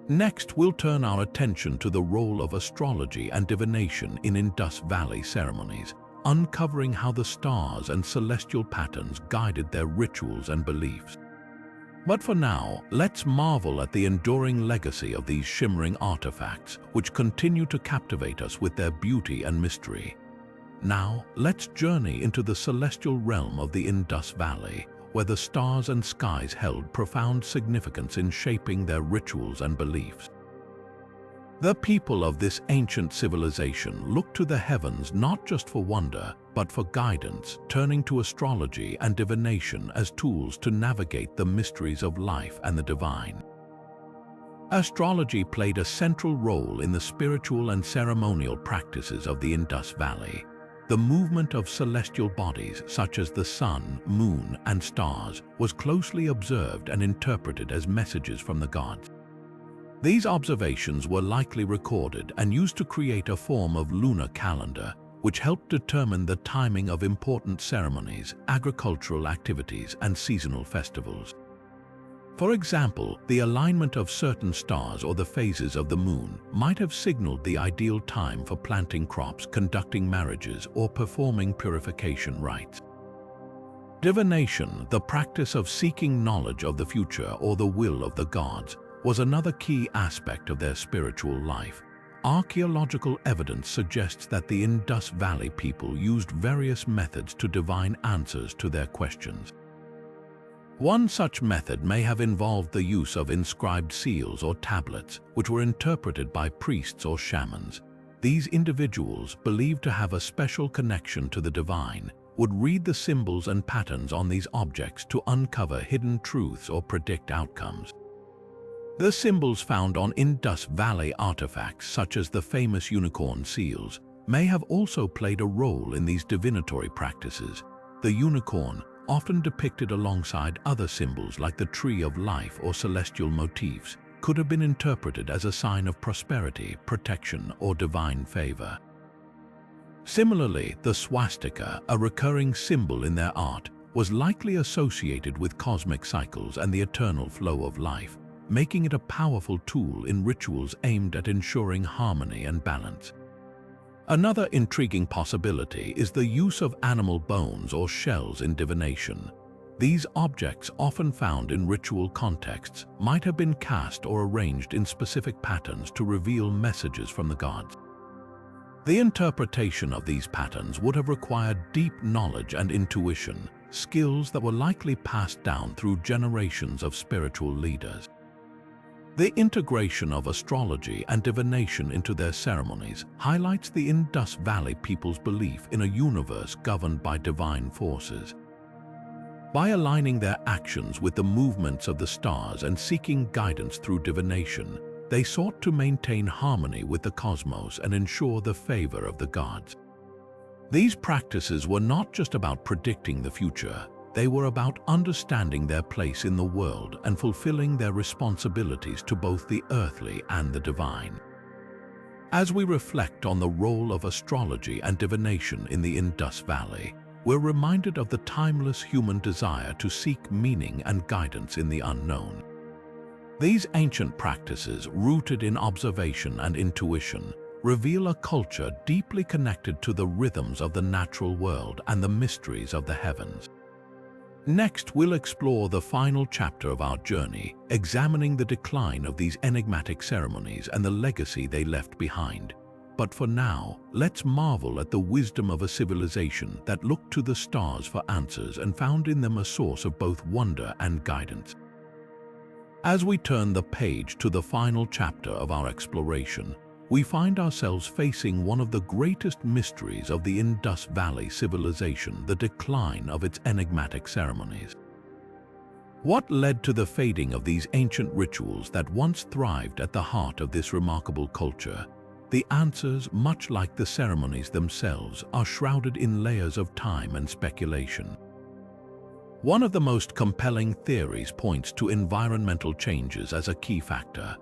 Next, we'll turn our attention to the role of astrology and divination in Indus Valley ceremonies, uncovering how the stars and celestial patterns guided their rituals and beliefs. But for now, let's marvel at the enduring legacy of these shimmering artifacts, which continue to captivate us with their beauty and mystery. Now, let's journey into the celestial realm of the Indus Valley, where the stars and skies held profound significance in shaping their rituals and beliefs. The people of this ancient civilization looked to the heavens not just for wonder, but for guidance, turning to astrology and divination as tools to navigate the mysteries of life and the divine. Astrology played a central role in the spiritual and ceremonial practices of the Indus Valley. The movement of celestial bodies, such as the sun, moon, and stars, was closely observed and interpreted as messages from the gods. These observations were likely recorded and used to create a form of lunar calendar, which helped determine the timing of important ceremonies, agricultural activities, and seasonal festivals. For example, the alignment of certain stars or the phases of the moon might have signaled the ideal time for planting crops, conducting marriages, or performing purification rites. Divination, the practice of seeking knowledge of the future or the will of the gods, was another key aspect of their spiritual life. Archaeological evidence suggests that the Indus Valley people used various methods to divine answers to their questions. One such method may have involved the use of inscribed seals or tablets, which were interpreted by priests or shamans. These individuals, believed to have a special connection to the divine, would read the symbols and patterns on these objects to uncover hidden truths or predict outcomes. The symbols found on Indus Valley artifacts, such as the famous unicorn seals, may have also played a role in these divinatory practices. The unicorn, often depicted alongside other symbols like the tree of life or celestial motifs, could have been interpreted as a sign of prosperity, protection, or divine favor. Similarly, the swastika, a recurring symbol in their art, was likely associated with cosmic cycles and the eternal flow of life, making it a powerful tool in rituals aimed at ensuring harmony and balance. Another intriguing possibility is the use of animal bones or shells in divination. These objects, often found in ritual contexts, might have been cast or arranged in specific patterns to reveal messages from the gods. The interpretation of these patterns would have required deep knowledge and intuition, skills that were likely passed down through generations of spiritual leaders. The integration of astrology and divination into their ceremonies highlights the Indus Valley people's belief in a universe governed by divine forces. By aligning their actions with the movements of the stars and seeking guidance through divination, they sought to maintain harmony with the cosmos and ensure the favor of the gods. These practices were not just about predicting the future, they were about understanding their place in the world and fulfilling their responsibilities to both the earthly and the divine. As we reflect on the role of astrology and divination in the Indus Valley, we're reminded of the timeless human desire to seek meaning and guidance in the unknown. These ancient practices, rooted in observation and intuition, reveal a culture deeply connected to the rhythms of the natural world and the mysteries of the heavens. Next, we'll explore the final chapter of our journey, examining the decline of these enigmatic ceremonies and the legacy they left behind. But for now, let's marvel at the wisdom of a civilization that looked to the stars for answers and found in them a source of both wonder and guidance. As we turn the page to the final chapter of our exploration, we find ourselves facing one of the greatest mysteries of the Indus Valley Civilization, the decline of its enigmatic ceremonies. What led to the fading of these ancient rituals that once thrived at the heart of this remarkable culture? The answers, much like the ceremonies themselves, are shrouded in layers of time and speculation. One of the most compelling theories points to environmental changes as a key factor.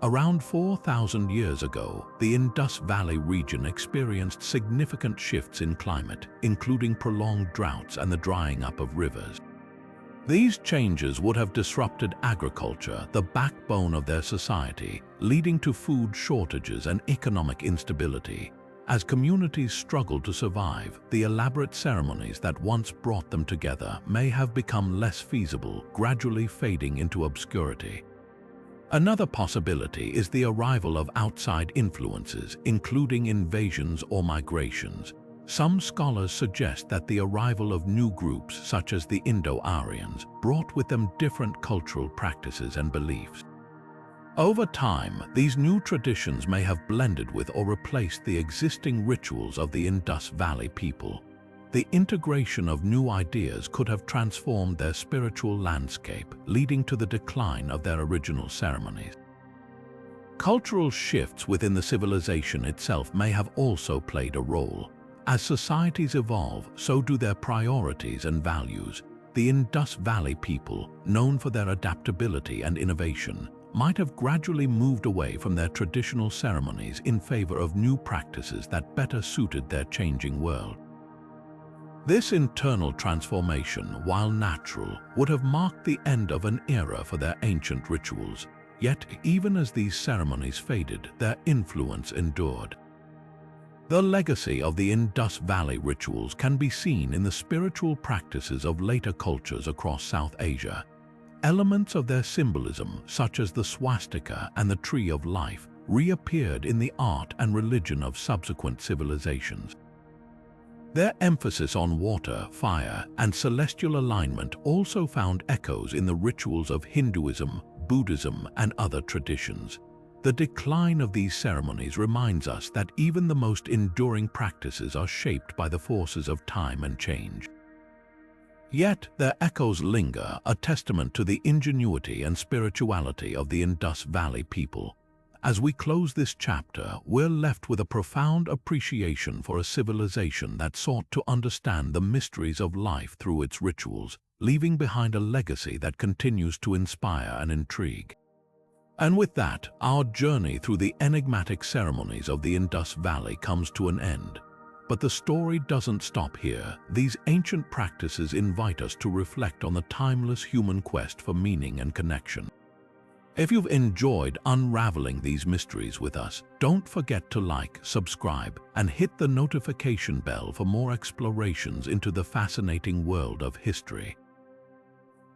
Around 4,000 years ago, the Indus Valley region experienced significant shifts in climate, including prolonged droughts and the drying up of rivers. These changes would have disrupted agriculture, the backbone of their society, leading to food shortages and economic instability. As communities struggled to survive, the elaborate ceremonies that once brought them together may have become less feasible, gradually fading into obscurity. Another possibility is the arrival of outside influences, including invasions or migrations. Some scholars suggest that the arrival of new groups, such as the Indo-Aryans, brought with them different cultural practices and beliefs. Over time, these new traditions may have blended with or replaced the existing rituals of the Indus Valley people. The integration of new ideas could have transformed their spiritual landscape, leading to the decline of their original ceremonies. Cultural shifts within the civilization itself may have also played a role. As societies evolve, so do their priorities and values. The Indus Valley people, known for their adaptability and innovation, might have gradually moved away from their traditional ceremonies in favor of new practices that better suited their changing world. This internal transformation, while natural, would have marked the end of an era for their ancient rituals. Yet, even as these ceremonies faded, their influence endured. The legacy of the Indus Valley rituals can be seen in the spiritual practices of later cultures across South Asia. Elements of their symbolism, such as the swastika and the tree of life, reappeared in the art and religion of subsequent civilizations. Their emphasis on water, fire, and celestial alignment also found echoes in the rituals of Hinduism, Buddhism, and other traditions. The decline of these ceremonies reminds us that even the most enduring practices are shaped by the forces of time and change. Yet their echoes linger, a testament to the ingenuity and spirituality of the Indus Valley people. As we close this chapter, we're left with a profound appreciation for a civilization that sought to understand the mysteries of life through its rituals, leaving behind a legacy that continues to inspire and intrigue. And with that, our journey through the enigmatic ceremonies of the Indus Valley comes to an end. But the story doesn't stop here. These ancient practices invite us to reflect on the timeless human quest for meaning and connection. If you've enjoyed unraveling these mysteries with us, don't forget to like, subscribe, and hit the notification bell for more explorations into the fascinating world of history.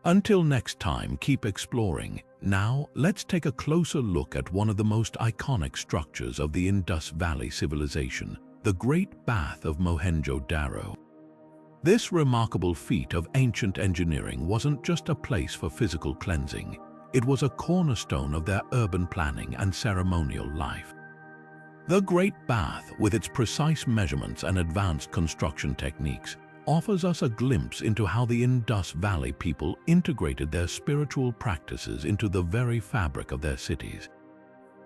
Until next time, keep exploring. Now, let's take a closer look at one of the most iconic structures of the Indus Valley Civilization, the Great Bath of Mohenjo-Daro. This remarkable feat of ancient engineering wasn't just a place for physical cleansing. It was a cornerstone of their urban planning and ceremonial life. The Great Bath, with its precise measurements and advanced construction techniques, offers us a glimpse into how the Indus Valley people integrated their spiritual practices into the very fabric of their cities.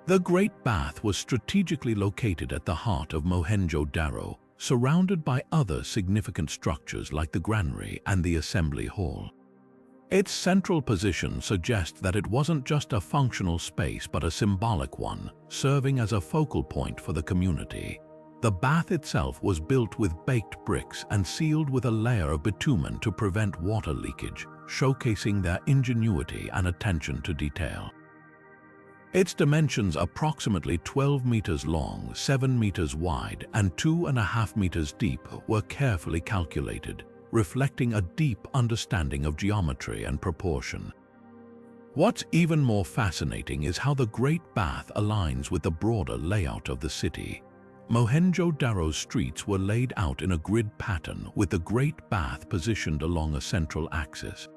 The Great Bath was strategically located at the heart of Mohenjo-Daro, surrounded by other significant structures like the granary and the assembly hall. Its central position suggests that it wasn't just a functional space but a symbolic one, serving as a focal point for the community. The bath itself was built with baked bricks and sealed with a layer of bitumen to prevent water leakage, showcasing their ingenuity and attention to detail. Its dimensions, approximately 12 meters long, 7 meters wide, and 2.5 meters deep, were carefully calculated, reflecting a deep understanding of geometry and proportion. What's even more fascinating is how the Great Bath aligns with the broader layout of the city. Mohenjo-Daro's streets were laid out in a grid pattern, with the Great Bath positioned along a central axis.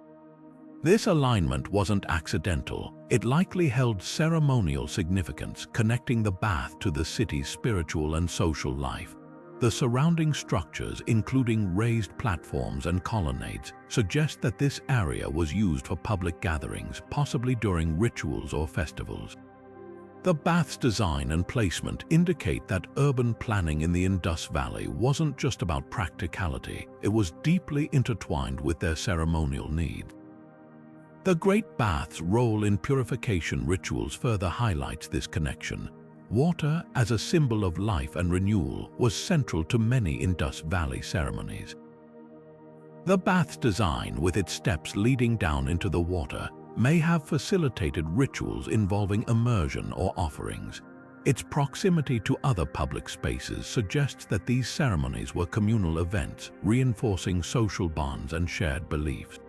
This alignment wasn't accidental. It likely held ceremonial significance, connecting the bath to the city's spiritual and social life. The surrounding structures, including raised platforms and colonnades, suggest that this area was used for public gatherings, possibly during rituals or festivals. The bath's design and placement indicate that urban planning in the Indus Valley wasn't just about practicality, it was deeply intertwined with their ceremonial needs. The Great Bath's role in purification rituals further highlights this connection. Water, as a symbol of life and renewal, was central to many Indus Valley ceremonies. The bath's design, with its steps leading down into the water, may have facilitated rituals involving immersion or offerings. Its proximity to other public spaces suggests that these ceremonies were communal events, reinforcing social bonds and shared beliefs.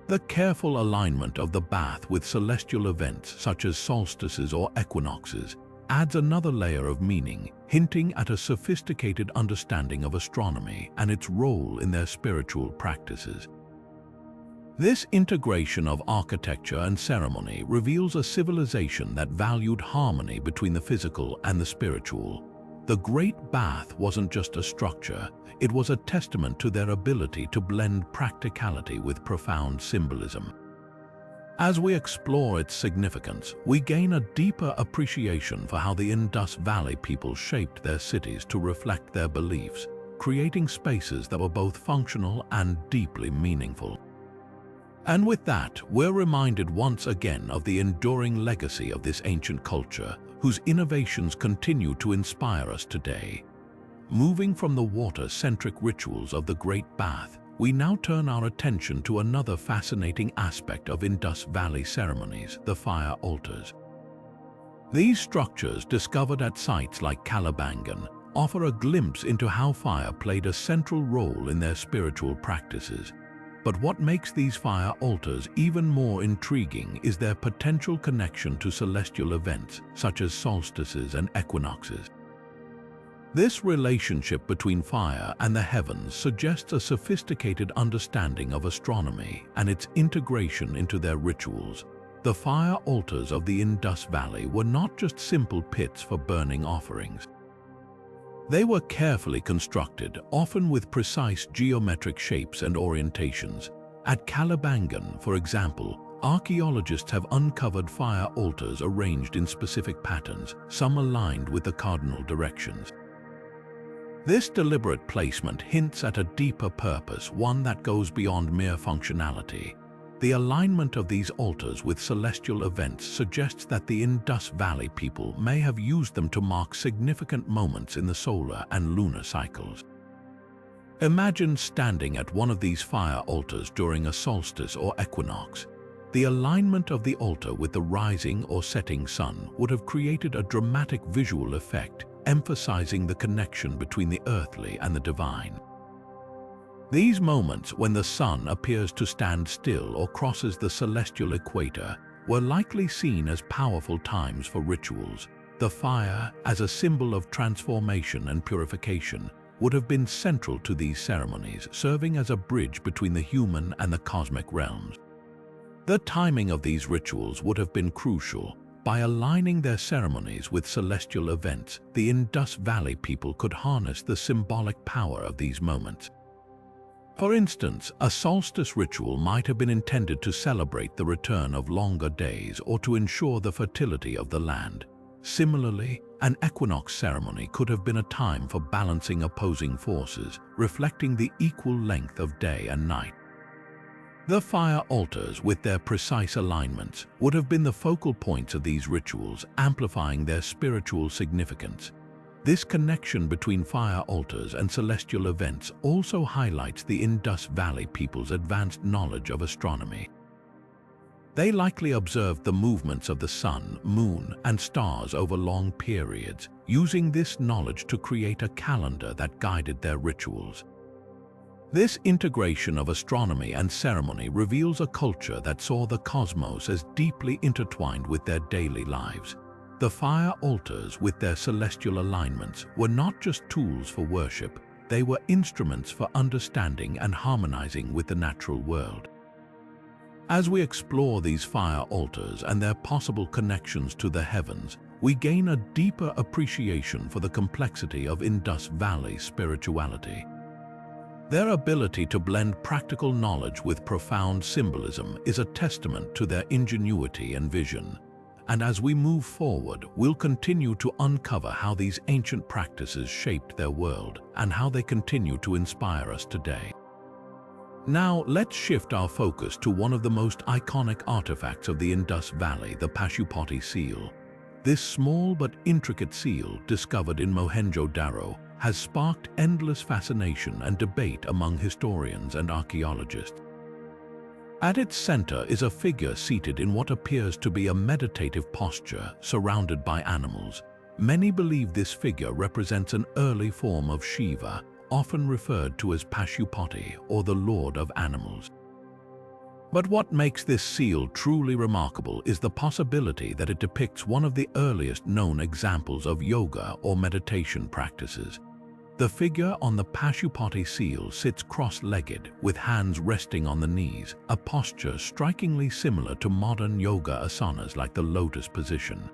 The careful alignment of the bath with celestial events such as solstices or equinoxes adds another layer of meaning, hinting at a sophisticated understanding of astronomy and its role in their spiritual practices. This integration of architecture and ceremony reveals a civilization that valued harmony between the physical and the spiritual. The Great Bath wasn't just a structure, it was a testament to their ability to blend practicality with profound symbolism. As we explore its significance, we gain a deeper appreciation for how the Indus Valley people shaped their cities to reflect their beliefs, creating spaces that were both functional and deeply meaningful. And with that, we're reminded once again of the enduring legacy of this ancient culture, whose innovations continue to inspire us today. Moving from the water-centric rituals of the Great Bath, we now turn our attention to another fascinating aspect of Indus Valley ceremonies, the fire altars. These structures, discovered at sites like Kalibangan, offer a glimpse into how fire played a central role in their spiritual practices. But what makes these fire altars even more intriguing is their potential connection to celestial events, such as solstices and equinoxes. This relationship between fire and the heavens suggests a sophisticated understanding of astronomy and its integration into their rituals. The fire altars of the Indus Valley were not just simple pits for burning offerings. They were carefully constructed, often with precise geometric shapes and orientations. At Kalibangan, for example, archaeologists have uncovered fire altars arranged in specific patterns, some aligned with the cardinal directions. This deliberate placement hints at a deeper purpose, one that goes beyond mere functionality. The alignment of these altars with celestial events suggests that the Indus Valley people may have used them to mark significant moments in the solar and lunar cycles. Imagine standing at one of these fire altars during a solstice or equinox. The alignment of the altar with the rising or setting sun would have created a dramatic visual effect, emphasizing the connection between the earthly and the divine. These moments, when the sun appears to stand still or crosses the celestial equator, were likely seen as powerful times for rituals. The fire, as a symbol of transformation and purification, would have been central to these ceremonies, serving as a bridge between the human and the cosmic realms. The timing of these rituals would have been crucial. By aligning their ceremonies with celestial events, the Indus Valley people could harness the symbolic power of these moments. For instance, a solstice ritual might have been intended to celebrate the return of longer days or to ensure the fertility of the land. Similarly, an equinox ceremony could have been a time for balancing opposing forces, reflecting the equal length of day and night. The fire altars, with their precise alignments, would have been the focal points of these rituals, amplifying their spiritual significance. This connection between fire altars and celestial events also highlights the Indus Valley people's advanced knowledge of astronomy. They likely observed the movements of the sun, moon, and stars over long periods, using this knowledge to create a calendar that guided their rituals. This integration of astronomy and ceremony reveals a culture that saw the cosmos as deeply intertwined with their daily lives. The fire altars, with their celestial alignments, were not just tools for worship, they were instruments for understanding and harmonizing with the natural world. As we explore these fire altars and their possible connections to the heavens, we gain a deeper appreciation for the complexity of Indus Valley spirituality. Their ability to blend practical knowledge with profound symbolism is a testament to their ingenuity and vision. And as we move forward, we'll continue to uncover how these ancient practices shaped their world and how they continue to inspire us today. Now, let's shift our focus to one of the most iconic artifacts of the Indus Valley, the Pashupati Seal. This small but intricate seal, discovered in Mohenjo-Daro, has sparked endless fascination and debate among historians and archaeologists. At its center is a figure seated in what appears to be a meditative posture, surrounded by animals. Many believe this figure represents an early form of Shiva, often referred to as Pashupati, or the Lord of Animals. But what makes this seal truly remarkable is the possibility that it depicts one of the earliest known examples of yoga or meditation practices. The figure on the Pashupati seal sits cross-legged, with hands resting on the knees, a posture strikingly similar to modern yoga asanas like the lotus position.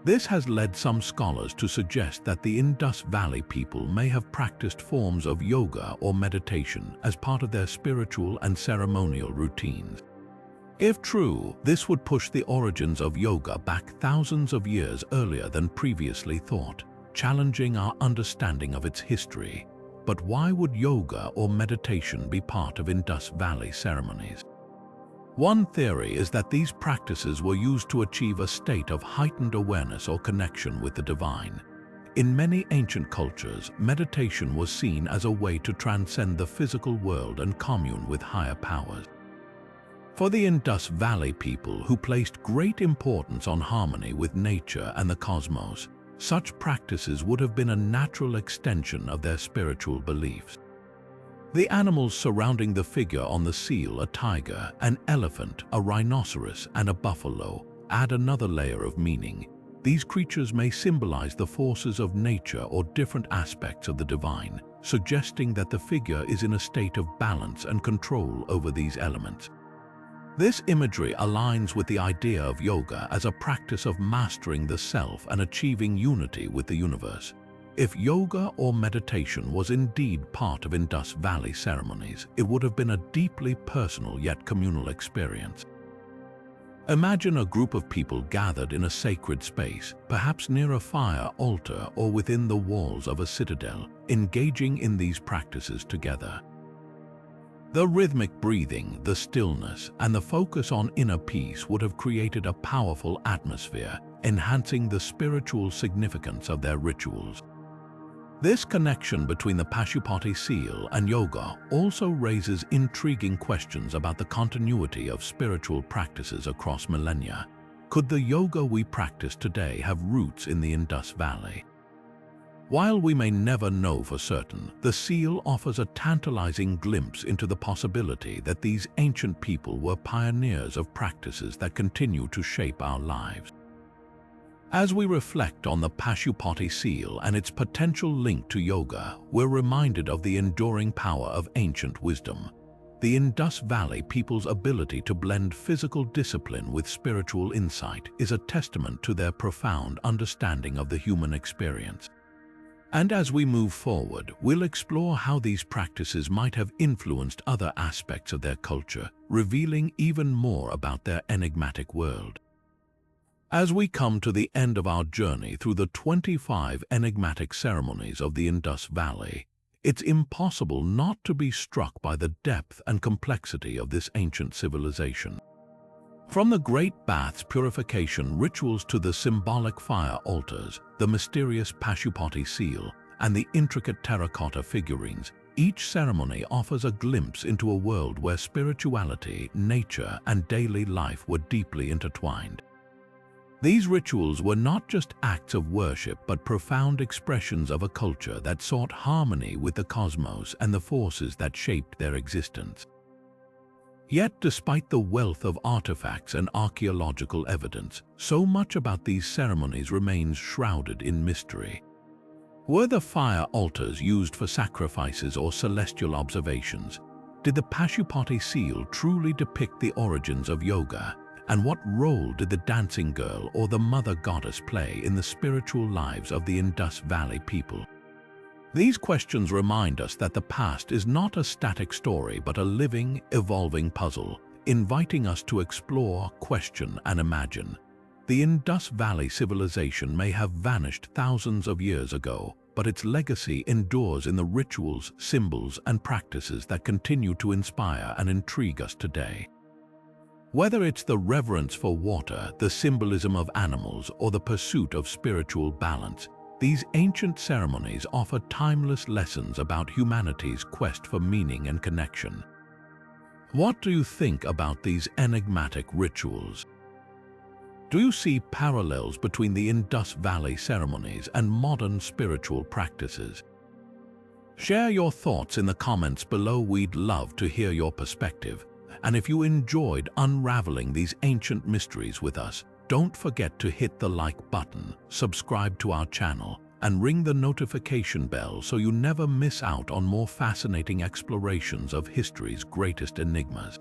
This has led some scholars to suggest that the Indus Valley people may have practiced forms of yoga or meditation as part of their spiritual and ceremonial routines. If true, this would push the origins of yoga back thousands of years earlier than previously thought, challenging our understanding of its history. But why would yoga or meditation be part of Indus Valley ceremonies? One theory is that these practices were used to achieve a state of heightened awareness or connection with the divine. In many ancient cultures, meditation was seen as a way to transcend the physical world and commune with higher powers. For the Indus Valley people, who placed great importance on harmony with nature and the cosmos, such practices would have been a natural extension of their spiritual beliefs. The animals surrounding the figure on the seal, a tiger, an elephant, a rhinoceros, and a buffalo, add another layer of meaning. These creatures may symbolize the forces of nature or different aspects of the divine, suggesting that the figure is in a state of balance and control over these elements. This imagery aligns with the idea of yoga as a practice of mastering the self and achieving unity with the universe. If yoga or meditation was indeed part of Indus Valley ceremonies, it would have been a deeply personal yet communal experience. Imagine a group of people gathered in a sacred space, perhaps near a fire altar or within the walls of a citadel, engaging in these practices together. The rhythmic breathing, the stillness, and the focus on inner peace would have created a powerful atmosphere, enhancing the spiritual significance of their rituals. This connection between the Pashupati Seal and yoga also raises intriguing questions about the continuity of spiritual practices across millennia. Could the yoga we practice today have roots in the Indus Valley? While we may never know for certain, the seal offers a tantalizing glimpse into the possibility that these ancient people were pioneers of practices that continue to shape our lives. As we reflect on the Pashupati Seal and its potential link to yoga, we're reminded of the enduring power of ancient wisdom. The Indus Valley people's ability to blend physical discipline with spiritual insight is a testament to their profound understanding of the human experience. And as we move forward, we'll explore how these practices might have influenced other aspects of their culture, revealing even more about their enigmatic world. As we come to the end of our journey through the 25 enigmatic ceremonies of the Indus Valley, it's impossible not to be struck by the depth and complexity of this ancient civilization. From the Great Bath's purification rituals to the symbolic fire altars, the mysterious Pashupati Seal, and the intricate terracotta figurines, each ceremony offers a glimpse into a world where spirituality, nature, and daily life were deeply intertwined. These rituals were not just acts of worship but profound expressions of a culture that sought harmony with the cosmos and the forces that shaped their existence. Yet, despite the wealth of artifacts and archaeological evidence, so much about these ceremonies remains shrouded in mystery. Were the fire altars used for sacrifices or celestial observations? Did the Pashupati Seal truly depict the origins of yoga? And what role did the dancing girl or the mother goddess play in the spiritual lives of the Indus Valley people? These questions remind us that the past is not a static story but a living, evolving puzzle, inviting us to explore, question, and imagine. The Indus Valley civilization may have vanished thousands of years ago, but its legacy endures in the rituals, symbols, and practices that continue to inspire and intrigue us today. Whether it's the reverence for water, the symbolism of animals, or the pursuit of spiritual balance, these ancient ceremonies offer timeless lessons about humanity's quest for meaning and connection. What do you think about these enigmatic rituals? Do you see parallels between the Indus Valley ceremonies and modern spiritual practices? Share your thoughts in the comments below. We'd love to hear your perspective. And if you enjoyed unraveling these ancient mysteries with us, don't forget to hit the like button, subscribe to our channel, and ring the notification bell so you never miss out on more fascinating explorations of history's greatest enigmas.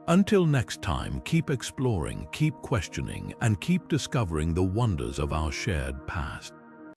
Until next time, keep exploring, keep questioning, and keep discovering the wonders of our shared past.